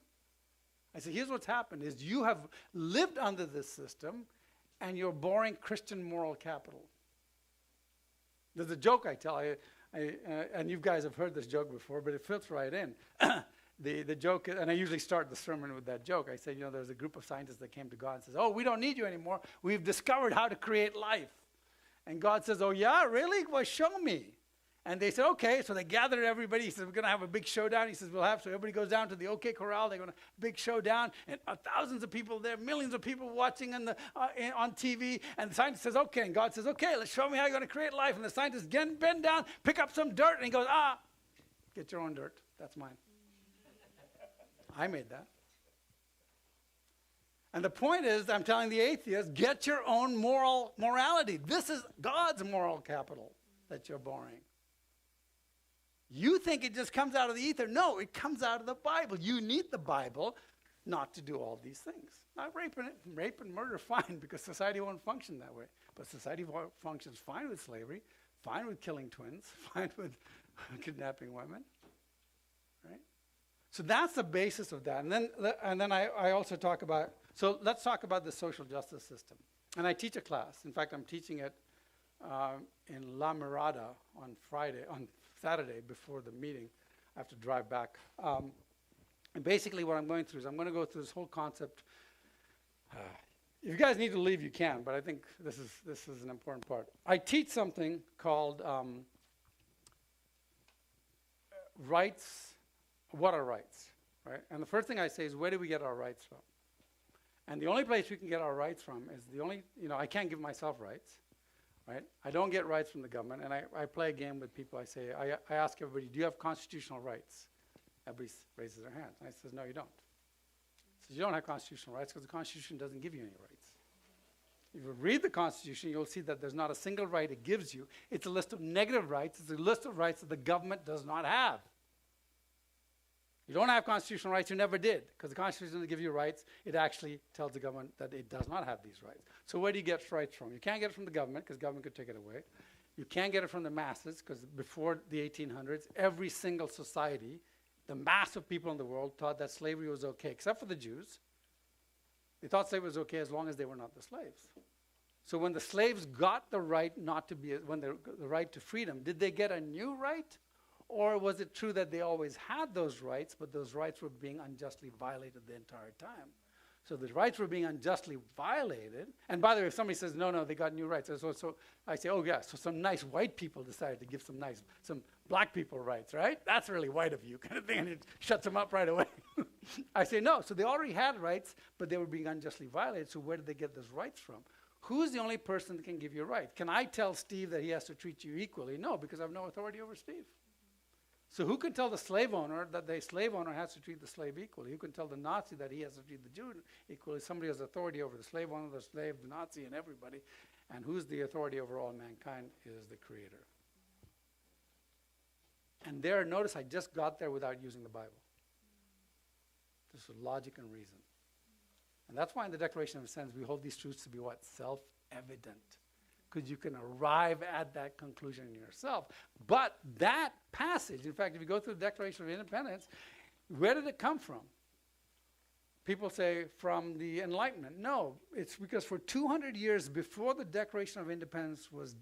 Speaker 1: I said, here's what's happened is you have lived under this system and you're boring Christian moral capital. There's a joke I tell, and you guys have heard this joke before, but it fits right in. The joke, and I usually start the sermon with that joke. I say, there's a group of scientists that came to God and says, oh, we don't need you anymore. We've discovered how to create life. And God says, oh, yeah, really? Well, show me. And they said, okay. So they gathered everybody. He says, we're going to have a big showdown. He says, we'll have. So everybody goes down to the OK Corral. They're going to big showdown. And thousands of people there, millions of people watching on TV. And the scientist says, okay. And God says, okay, let's show me how you're going to create life. And the scientist bend down, pick up some dirt. And he goes, get your own dirt. That's mine. I made that. And the point is, I'm telling the atheists, get your own morality. This is God's moral capital that you're borrowing. You think it just comes out of the ether. No, it comes out of the Bible. You need the Bible not to do all these things. Not rape and murder, fine, because society won't function that way. But society functions fine with slavery, fine with killing twins, fine with kidnapping women. Right? So that's the basis of that. And then I also talk about, so let's talk about the social justice system. And I teach a class. In fact, I'm teaching it in La Mirada on Saturday before the meeting. I have to drive back. And basically what I'm going through is I'm going to go through this whole concept. If you guys need to leave, you can, but I think this is an important part. I teach something called rights. What are rights, right? And the first thing I say is, where do we get our rights from? And the only place we can get our rights from is I can't give myself rights, right? I don't get rights from the government. And I play a game with people. I say, I ask everybody, do you have constitutional rights? Everybody raises their hand. And I says, no, you don't. I says, you don't have constitutional rights because the Constitution doesn't give you any rights. If you read the Constitution, you'll see that there's not a single right it gives you. It's a list of negative rights. It's a list of rights that the government does not have. You don't have constitutional rights, you never did, because the Constitution doesn't give you rights. It actually tells the government that it does not have these rights. So where do you get rights from? You can't get it from the government, because government could take it away. You can't get it from the masses, because before the 1800s, every single society, the mass of people in the world thought that slavery was okay, except for the Jews. They thought slavery was okay as long as they were not the slaves. So when the slaves got the right not to be, the right to freedom, did they get a new right? Or was it true that they always had those rights, but those rights were being unjustly violated the entire time? So the rights were being unjustly violated. And by the way, if somebody says, no, they got new rights. So I say, oh, yeah, so some nice white people decided to give some black people rights, right? That's really white of you kind of thing, and it shuts them up right away. I say, no, so they already had rights, but they were being unjustly violated, so where did they get those rights from? Who's the only person that can give you a right? Can I tell Steve that he has to treat you equally? No, because I have no authority over Steve. So who can tell the slave owner that the slave owner has to treat the slave equally? Who can tell the Nazi that he has to treat the Jew equally? Somebody has authority over the slave owner, the slave, the Nazi, and everybody. And who's the authority over all mankind is the Creator. And there, notice I just got there without using the Bible. This is logic and reason. And that's why in the Declaration of Independence we hold these truths to be what? Self-evident. Because you can arrive at that conclusion in yourself. But that passage, in fact, if you go through the Declaration of Independence, where did it come from? People say from the Enlightenment. No, it's because for 200 years before the Declaration of Independence was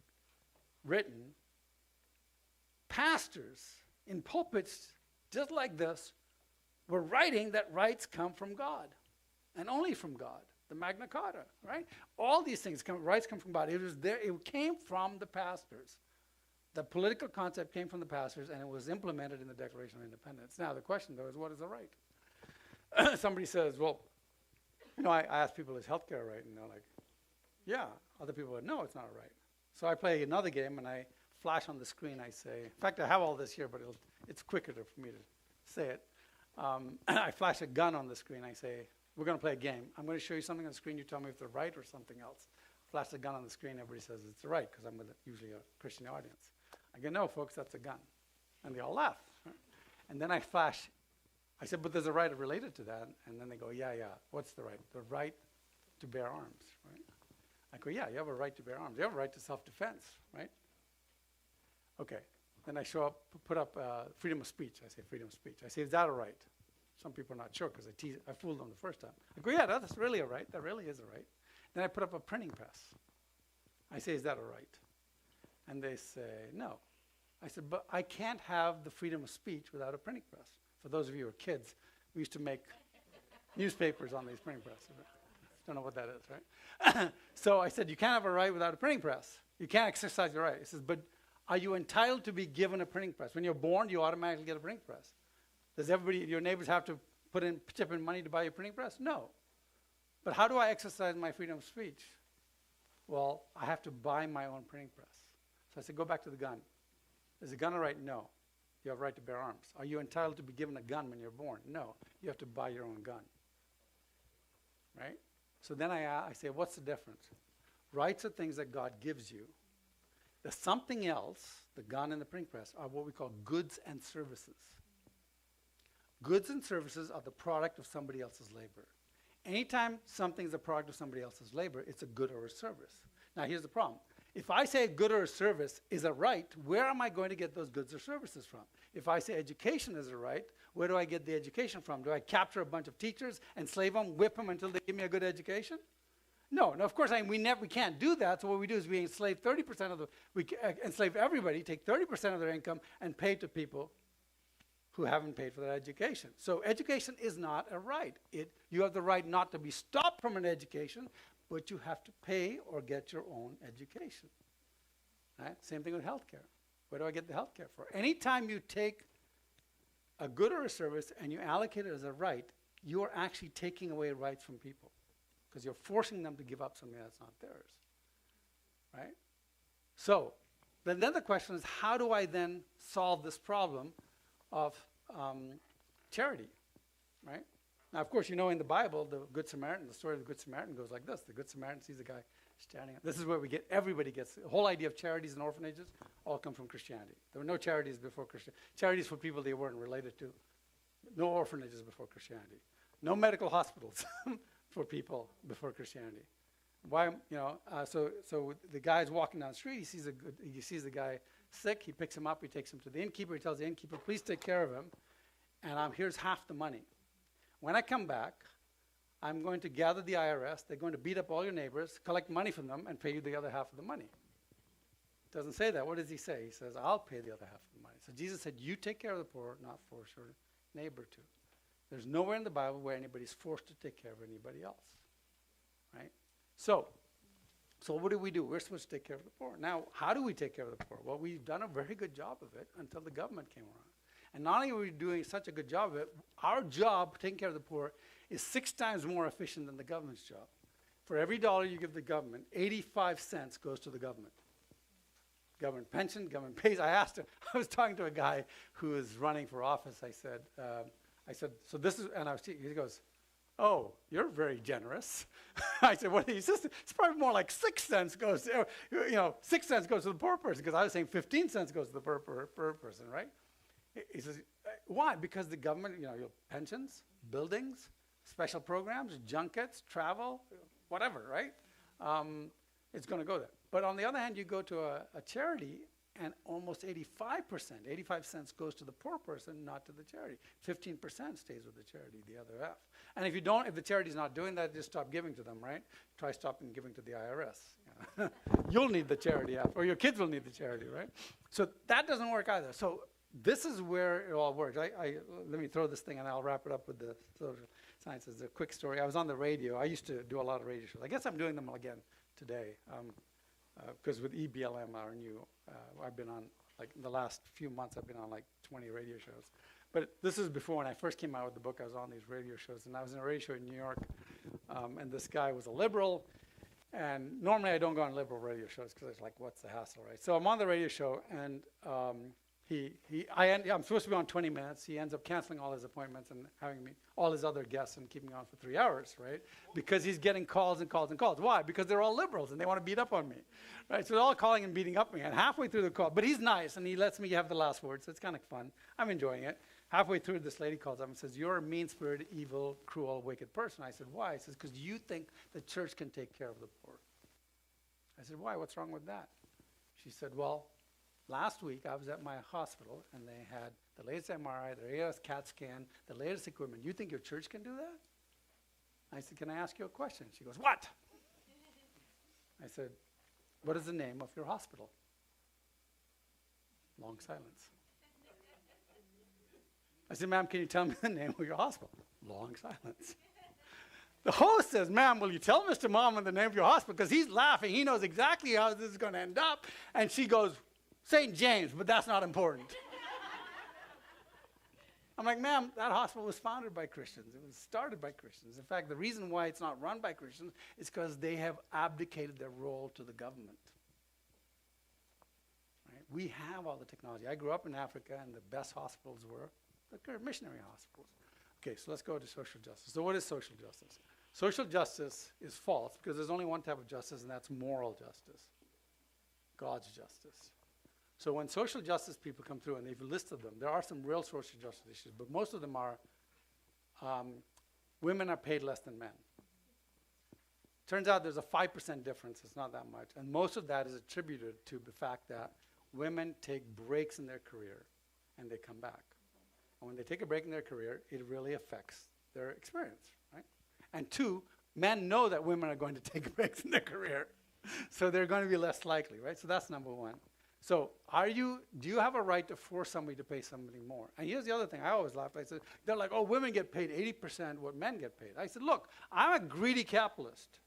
Speaker 1: written, pastors in pulpits just like this were writing that rights come from God, and only from God. The Magna Carta, right? All these things, rights come from God. It was there. It came from the pastors. The political concept came from the pastors, and it was implemented in the Declaration of Independence. Now, the question, though, is what is a right? Somebody says, well, I ask people, is healthcare a right? And they're like, yeah. Other people are, no, it's not a right. So I play another game, and I flash on the screen. I say, in fact, I have all this here, but it's quicker for me to say it. I flash a gun on the screen. I say, we're going to play a game. I'm going to show you something on the screen. You tell me if they're right or something else. Flash the gun on the screen. Everybody says it's right because I'm with usually a Christian audience. I go, no, folks, that's a gun. And they all laugh. Right? And then I flash. I said, but there's a right related to that. And then they go, yeah. What's the right? The right to bear arms, right? I go, yeah, you have a right to bear arms. You have a right to self-defense, right? Okay. Then I show up, put up freedom of speech. I say freedom of speech. I say, is that a right? Some people are not sure because I fooled them the first time. I go, yeah, that's really a right. That really is a right. Then I put up a printing press. I say, is that a right? And they say, no. I said, but I can't have the freedom of speech without a printing press. For those of you who are kids, we used to make newspapers on these printing presses. Don't know what that is, right? So I said, you can't have a right without a printing press. You can't exercise your right. He says, but are you entitled to be given a printing press? When you're born, you automatically get a printing press. Does everybody, your neighbors have to chip in money to buy a printing press? No. But how do I exercise my freedom of speech? Well, I have to buy my own printing press. So I said, go back to the gun. Is the gun a right? No. You have a right to bear arms. Are you entitled to be given a gun when you're born? No. You have to buy your own gun. Right? So then I say, what's the difference? Rights are things that God gives you. The something else, the gun and the printing press, are what we call goods and services. Goods and services are the product of somebody else's labor. Anytime something's a product of somebody else's labor, it's a good or a service. Now here's the problem. If I say a good or a service is a right, where am I going to get those goods or services from? If I say education is a right, where do I get the education from? Do I capture a bunch of teachers, enslave them, whip them until they give me a good education? No, of course, we can't do that. So what we do is we enslave 30% of we enslave everybody, take 30% of their income and pay to people who haven't paid for their education. So education is not a right. You have the right not to be stopped from an education, but you have to pay or get your own education. Right? Same thing with healthcare. Where do I get the healthcare for? Anytime you take a good or a service and you allocate it as a right, you are actually taking away rights from people because you're forcing them to give up something that's not theirs. Right? So then the question is, how do I then solve this problem of charity? Right? Now, of course, you know in the Bible, the Good Samaritan, the story of the Good Samaritan goes like this. The Good Samaritan sees a guy standing up. This is where everybody gets, the whole idea of charities and orphanages all come from Christianity. There were no charities before Christianity. Charities for people they weren't related to. No orphanages before Christianity. No medical hospitals for people before Christianity. Why, so the guy's walking down the street, he sees the guy sick, he picks him up, he takes him to the innkeeper, he tells the innkeeper, please take care of him, and here's half the money. When I come back, I'm going to gather the IRS. They're going to beat up all your neighbors, collect money from them, and pay you the other half of the money. Doesn't say that. What does he say? He says, I'll pay the other half of the money. So Jesus said, you take care of the poor, not force your neighbor to. There's nowhere in the Bible where anybody's forced to take care of anybody else. Right? So what do? We're supposed to take care of the poor. Now, how do we take care of the poor? Well, we've done a very good job of it until the government came around. And not only are we doing such a good job of it, our job, taking care of the poor, is 6 times more efficient than the government's job. For every dollar you give the government, 85 cents goes to the government. Government pension, government pays. I was talking to a guy who is running for office. I said, so this is, and he goes, oh, you're very generous. I said, what? He says, it's probably more like 6 cents goes to, 6 cents goes to the poor person, because I was saying 15 cents goes to the per person, right? He says, why? Because the government, your pensions, buildings, special programs, junkets, travel, whatever, right? It's going to go there. But on the other hand, you go to a charity, and almost 85 cents goes to the poor person, not to the charity. 15% stays with the charity, the other half. And if the charity's not doing that, just stop giving to them, right? Try stopping giving to the IRS. You'll need the charity, or your kids will need the charity, right? So that doesn't work either. So this is where it all works. Let me throw this thing, and I'll wrap it up with the social sciences. A quick story. I was on the radio. I used to do a lot of radio shows. I guess I'm doing them again today, because with EBLM, our new, I've been on, in the last few months, I've been on 20 radio shows. But this is before, when I first came out with the book, I was on these radio shows, and I was in a radio show in New York, and this guy was a liberal, and normally I don't go on liberal radio shows, because it's what's the hassle, right? So I'm on the radio show, and I'm supposed to be on 20 minutes. He ends up canceling all his appointments and having me, all his other guests, and keeping me on for 3 hours, right? Because he's getting calls and calls and calls. Why? Because they're all liberals and they want to beat up on me, right? So they're all calling and beating up me. And halfway through the call, but he's nice and he lets me have the last word, so it's kind of fun. I'm enjoying it. Halfway through, this lady calls up and says, you're a mean-spirited, evil, cruel, wicked person. I said, why? He says, because you think the church can take care of the poor. I said, why? What's wrong with that? She said, well, Last week, I was at my hospital, and they had the latest MRI, the latest CAT scan, the latest equipment. You think your church can do that? I said, can I ask you a question? She goes, what? I said, what is the name of your hospital? Long silence. I said, ma'am, can you tell me the name of your hospital? Long silence. The host says, ma'am, will you tell Mr. Mom the name of your hospital? Because he's laughing. He knows exactly how this is going to end up. And she goes, St. James, but that's not important. I'm like, ma'am, that hospital was founded by Christians. It was started by Christians. In fact, the reason why it's not run by Christians is because they have abdicated their role to the government. Right? We have all the technology. I grew up in Africa, and the best hospitals were the missionary hospitals. Okay, so let's go to social justice. So what is social justice? Social justice is false because there's only one type of justice, and that's moral justice, God's justice. So when social justice people come through, and they've listed them, there are some real social justice issues, but most of them are women are paid less than men. Turns out there's a 5% difference. It's not that much. And most of that is attributed to the fact that women take breaks in their career, and they come back. And when they take a break in their career, it really affects their experience, right? And two, men know that women are going to take breaks in their career, so they're going to be less likely, right? So that's number one. So do you have a right to force somebody to pay somebody more? And here's the other thing. I always laugh. I said, they're like, oh, women get paid 80% what men get paid. I said, look, I'm a greedy capitalist.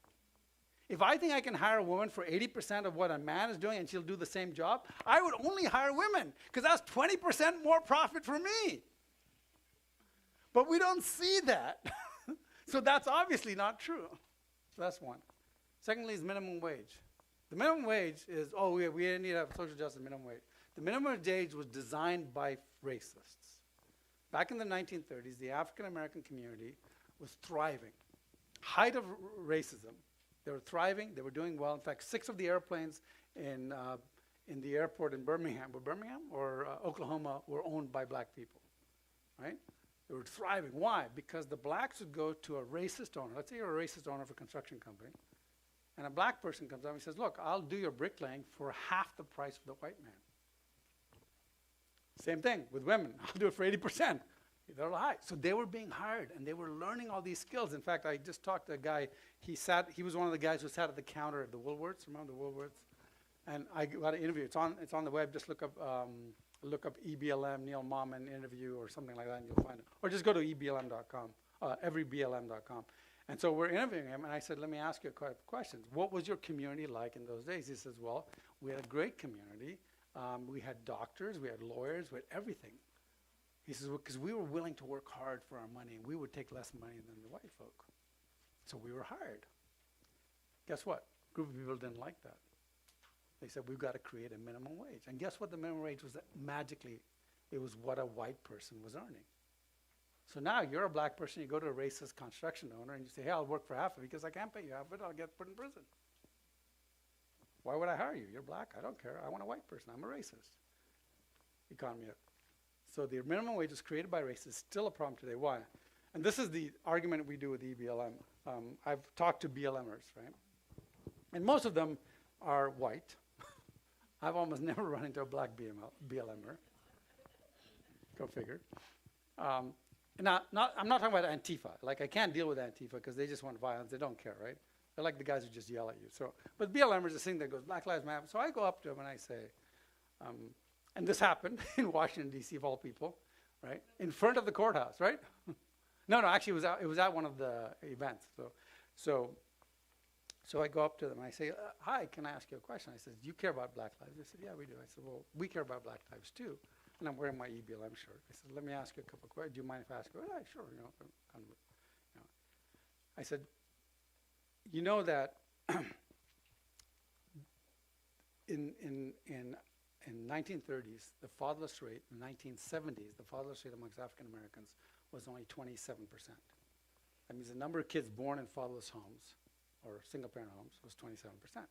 Speaker 1: If I think I can hire a woman for 80% of what a man is doing and she'll do the same job, I would only hire women because that's 20% more profit for me. But we don't see that. So that's obviously not true. So that's one. Secondly is minimum wage. The minimum wage is, we need to have social justice minimum wage. The minimum wage was designed by racists. Back in the 1930s, the African-American community was thriving. Height of racism. They were thriving. They were doing well. In fact, 6 of the airplanes in the airport in Birmingham or Oklahoma were owned by black people, right? They were thriving. Why? Because the blacks would go to a racist owner. Let's say you're a racist owner of a construction company. And a black person comes up and says, look, I'll do your bricklaying for half the price of the white man. Same thing with women. I'll do it for 80%. They're high. So they were being hired, and they were learning all these skills. In fact, I just talked to a guy. He was one of the guys who sat at the counter at the Woolworths. Remember the Woolworths? And I got an interview. It's on the web. Just look up EBLM, Neil Moman interview or something like that, and you'll find it. Or just go to eblm.com, everyblm.com. And so we're interviewing him, and I said, let me ask you a couple of questions. What was your community like in those days? He says, well, we had a great community. We had doctors, we had lawyers, we had everything. He says, well, because we were willing to work hard for our money, and we would take less money than the white folk. So we were hired. Guess what? A group of people didn't like that. They said, we've got to create a minimum wage. And guess what the minimum wage was? Magically, it was what a white person was earning. So now you're a black person, you go to a racist construction owner, and you say, hey, I'll work for half of it because I can't pay you half of it, I'll get put in prison. Why would I hire you? You're black, I don't care. I want a white person, I'm a racist. Economy. So the minimum wage was created by racists, still a problem today. Why? And this is the argument we do with EBLM. I've talked to BLMers, right? And most of them are white. I've almost never run into a black BLMer. Go figure. Now, I'm not talking about Antifa. Like, I can't deal with Antifa because they just want violence. They don't care, right? They're like the guys who just yell at you. So, but BLMers are thing that goes, Black Lives Matter. So I go up to them and I say, and this happened in Washington, D.C., of all people, right? In front of the courthouse, right? No, actually, it was at one of the events. So I go up to them and I say, hi, can I ask you a question? I said, do you care about Black lives? They said, yeah, we do. I said, well, we care about Black lives too. And I'm wearing my EBLM shirt. I said, let me ask you a couple of questions. Do you mind if I ask you? Yeah, sure. I said, you know that in 1930s, the fatherless rate, in 1970s, the fatherless rate amongst African Americans was only 27%. That means the number of kids born in fatherless homes or single-parent homes was 27%.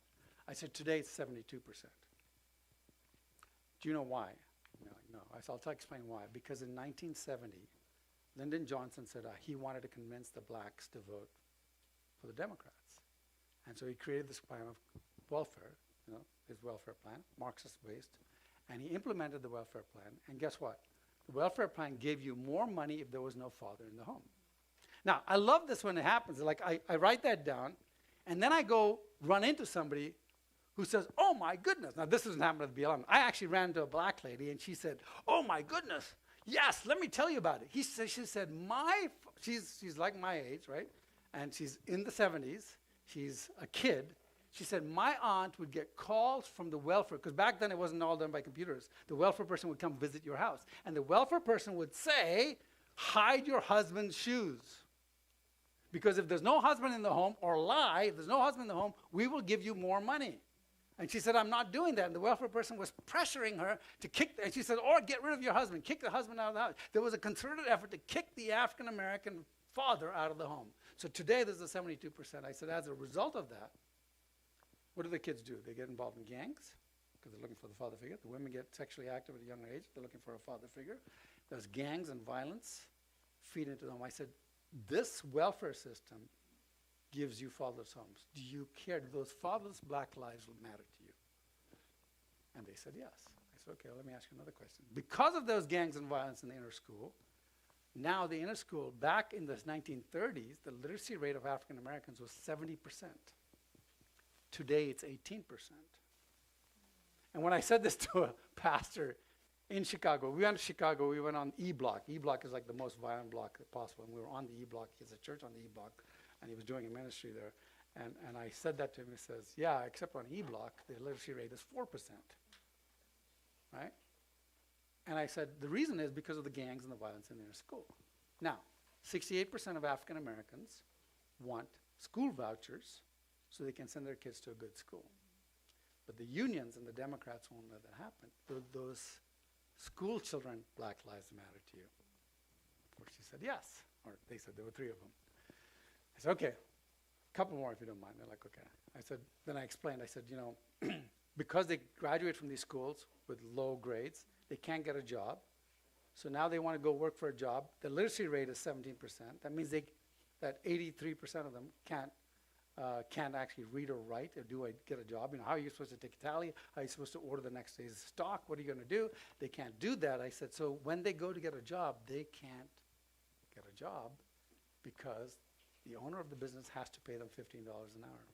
Speaker 1: I said, today it's 72%. Do you know why? No. I said, I'll explain why. Because in 1970, Lyndon Johnson said he wanted to convince the blacks to vote for the Democrats. And so he created this plan of welfare, his welfare plan, Marxist-based. And he implemented the welfare plan. And guess what? The welfare plan gave you more money if there was no father in the home. Now, I love this when it happens. Like, I write that down, and then I go run into somebody who says, oh, my goodness. Now, this doesn't happen at the BLM. I actually ran into a black lady, and she said, oh, my goodness. Yes, let me tell you about it. She said, she's like my age, right? And she's in the 70s. She's a kid. She said, my aunt would get calls from the welfare, because back then it wasn't all done by computers. The welfare person would come visit your house. And the welfare person would say, hide your husband's shoes. Because if there's no husband in the home, or lie, if there's no husband in the home, we will give you more money. And she said, I'm not doing that. And the welfare person was pressuring her to kick, and she said, or get rid of your husband, kick the husband out of the house. There was a concerted effort to kick the African-American father out of the home. So today there's a 72%. I said, as a result of that, what do the kids do? They get involved in gangs because they're looking for the father figure. The women get sexually active at a younger age. They're looking for a father figure. There's gangs and violence feed into them. I said, this welfare system gives you fatherless homes. Do you care? Do those fatherless black lives will matter to you? And they said yes. I said, okay, let me ask you another question. Because of those gangs and violence in the inner school, now the inner school, back in the 1930s, the literacy rate of African Americans was 70%. Today it's 18%. And when I said this to a pastor in Chicago, we went to Chicago, we went on E Block. E Block is like the most violent block possible. And we were on the E Block. He has a church on the E Block, and he was doing a ministry there. And I said that to him. He says, yeah, except on E Block, the literacy rate is 4%. Right? And I said, the reason is because of the gangs and the violence in their school. Now, 68% of African Americans want school vouchers so they can send their kids to a good school. But the unions and the Democrats won't let that happen. Those school children, Black Lives Matter to you. Of course, she said yes. Or they said there were 3 of them. I said, okay, a couple more if you don't mind. They're like, okay. I said, then I explained, I said, you know, because they graduate from these schools with low grades, they can't get a job. So now they want to go work for a job. The literacy rate is 17%. That means that 83% of them can't actually read or write or get a job. You know, how are you supposed to take a tally? How are you supposed to order the next day's stock? What are you going to do? They can't do that. I said, so when they go to get a job, they can't get a job because the owner of the business has to pay them $15 an hour.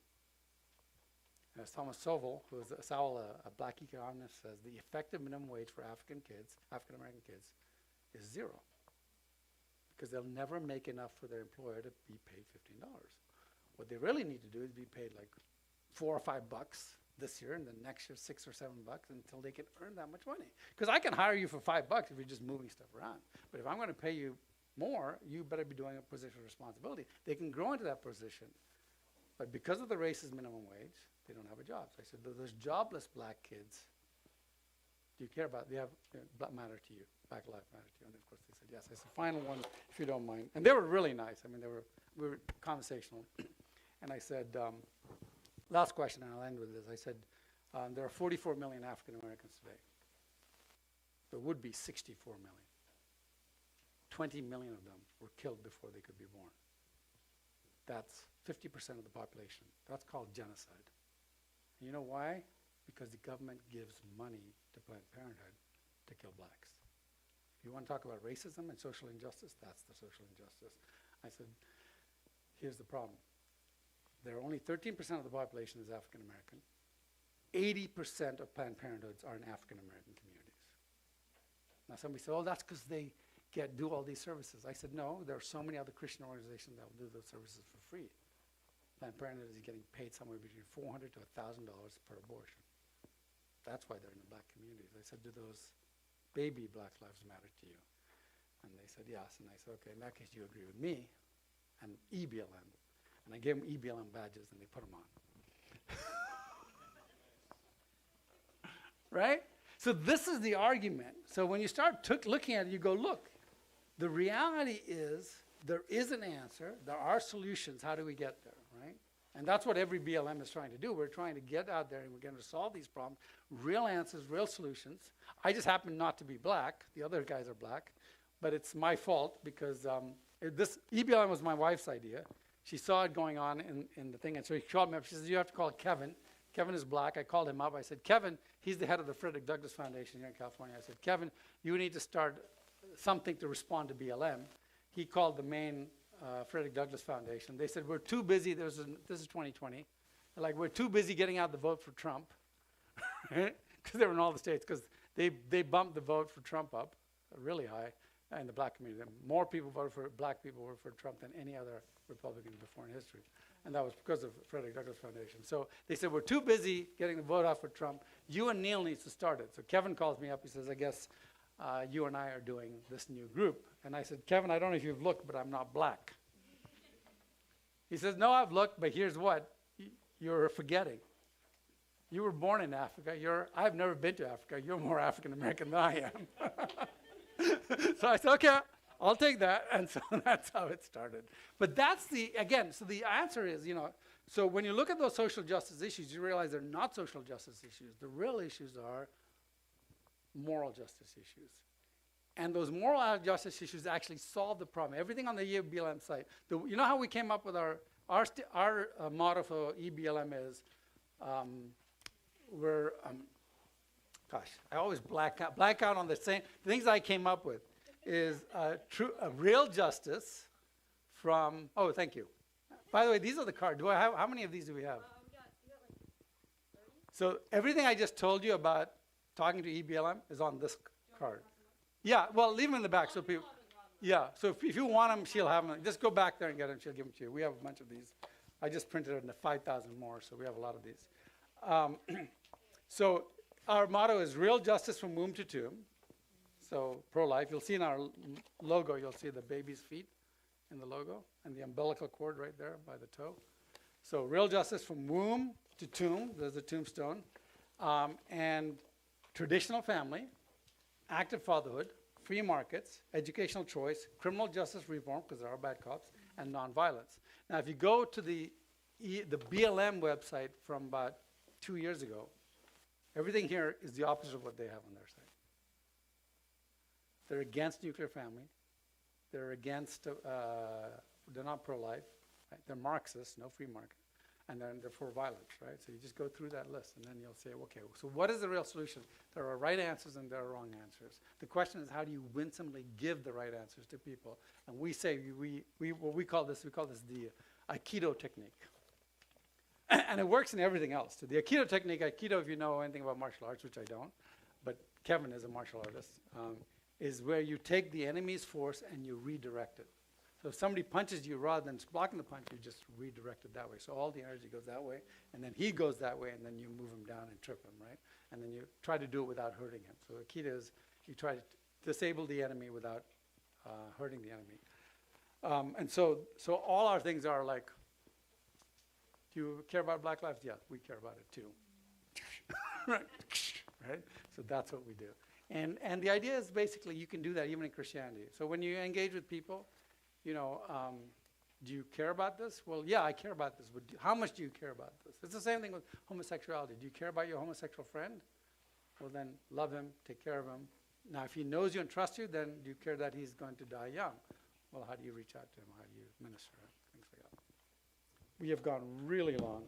Speaker 1: As Thomas Sowell, who is a black economist, says, the effective minimum wage for African American kids, is 0. Because they'll never make enough for their employer to be paid $15. What they really need to do is be paid like $4 or $5 this year, and then next year $6 or $7 until they can earn that much money. Because I can hire you for $5 if you're just moving stuff around. But if I'm going to pay you more, you better be doing a position of responsibility. They can grow into that position. But because of the racist minimum wage, they don't have a job. So I said, those jobless black kids, do you care about, they have black matter to you, black life matter to you? And of course they said yes. I said, final one, if you don't mind. And they were really nice. I mean, we were conversational. And I said, last question, and I'll end with this. I said, there are 44 million African Americans today. There would be 64 million. 20 million of them were killed before they could be born. That's 50% of the population. That's called genocide. And you know why? Because the government gives money to Planned Parenthood to kill blacks. If you want to talk about racism and social injustice, that's the social injustice. I said, here's the problem. There are only 13% of the population is African American. 80% of Planned Parenthoods are in African American communities. Now somebody said, oh, that's because they do all these services. I said, no, there are so many other Christian organizations that will do those services for free. Planned Parenthood is getting paid somewhere between $400 to $1,000 per abortion. That's why they're in the black communities. I said, do those baby Black Lives Matter to you? And they said, yes. And I said, okay, in that case, you agree with me and EBLM. And I gave them EBLM badges, and they put them on. Right? So this is the argument. So when you start looking at it, you go, look, the reality is there is an answer. There are solutions. How do we get there, right? And that's what every BLM is trying to do. We're trying to get out there, and we're going to solve these problems. Real answers, real solutions. I just happen not to be black. The other guys are black. But it's my fault because this EBLM was my wife's idea. She saw it going on in the thing, and so she called me up. She says, you have to call Kevin Kevin is black. I called him up. I said, Kevin, he's the head of the Frederick Douglass Foundation here in California. I said, Kevin, you need to start something to respond to BLM. He called the main Frederick Douglass Foundation. They said, we're too busy. This is 2020. They're like, we're too busy getting out the vote for Trump. Because they were in all the states. Because they bumped the vote for Trump up really high in the black community. More people voted for, black people voted for Trump than any other Republican before in history. And that was because of Frederick Douglass Foundation. So they said, we're too busy getting the vote out for Trump. You and Neil needs to start it. So Kevin calls me up. He says, I guess you and I are doing this new group. And I said, Kevin, I don't know if you've looked, but I'm not black. He says, no, I've looked, but here's what you're forgetting. You were born in Africa. I've never been to Africa. You're more African American than I am. So I said, okay, I'll take that. And so that's how it started. But that's so the answer is, so when you look at those social justice issues, you realize they're not social justice issues. The real issues are moral justice issues. And those moral justice issues actually solve the problem. Everything on the EBLM site, you know how we came up with our motto for EBLM is, I always black out on the things I came up with is real justice from, oh, thank you. By the way, these are the cards. How many of these do we have? We got like 30. So everything I just told you about talking to EBLM is on this card. Yeah, well, leave them in the back so people, yeah, so if you want them, she'll have them. Just go back there and get them. She'll give them to you. We have a bunch of these. I just printed it in 5,000 more, so we have a lot of these. So our motto is real justice from womb to tomb. So pro-life. You'll see in our logo, you'll see the baby's feet in the logo and the umbilical cord right there by the toe. So real justice from womb to tomb. There's the tombstone. And traditional family, active fatherhood, free markets, educational choice, criminal justice reform, because there are bad cops, and nonviolence. Now, if you go to the BLM website from about 2 years ago, everything here is the opposite of what they have on their site. They're against nuclear family. They're against, they're not pro-life. Right? They're Marxists, no free market. And then they're for violence, right? So you just go through that list, and then you'll say, okay, so what is the real solution? There are right answers and there are wrong answers. The question is, how do you winsomely give the right answers to people? And we say, we call this the Aikido technique. And it works in everything else. So the Aikido technique, Aikido, if you know anything about martial arts, which I don't, but Kevin is a martial artist, is where you take the enemy's force and you redirect it. So if somebody punches you, rather than blocking the punch, you just redirect it that way. So all the energy goes that way, and then he goes that way, and then you move him down and trip him, right? And then you try to do it without hurting him. So Aikido is you try to disable the enemy without hurting the enemy. And so all our things are like, do you care about Black lives? Yeah, we care about it too. Right? So that's what we do. And the idea is basically you can do that even in Christianity. So when you engage with people, do you care about this? Well, yeah, I care about this, but how much do you care about this? It's the same thing with homosexuality. Do you care about your homosexual friend? Well, then love him, take care of him. Now, if he knows you and trusts you, then do you care that he's going to die young? Well, how do you reach out to him? How do you minister? Things like that. We have gone really long.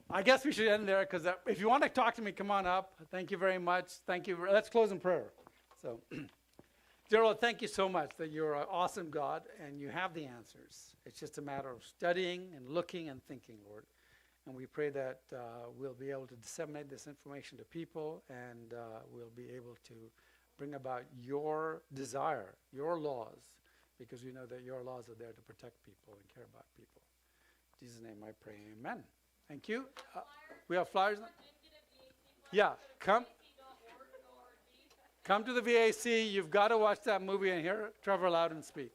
Speaker 1: I guess we should end there, because if you want to talk to me, come on up. Thank you very much. Thank you. Let's close in prayer. So, dear Lord, thank you so much that you're an awesome God and you have the answers. It's just a matter of studying and looking and thinking, Lord. And we pray that we'll be able to disseminate this information to people, and we'll be able to bring about your desire, your laws, because we know that your laws are there to protect people and care about people. In Jesus' name I pray, amen. Thank you. We have flyers. Yeah, come to the VAC. You've got to watch that movie and hear Trevor Loudon speak.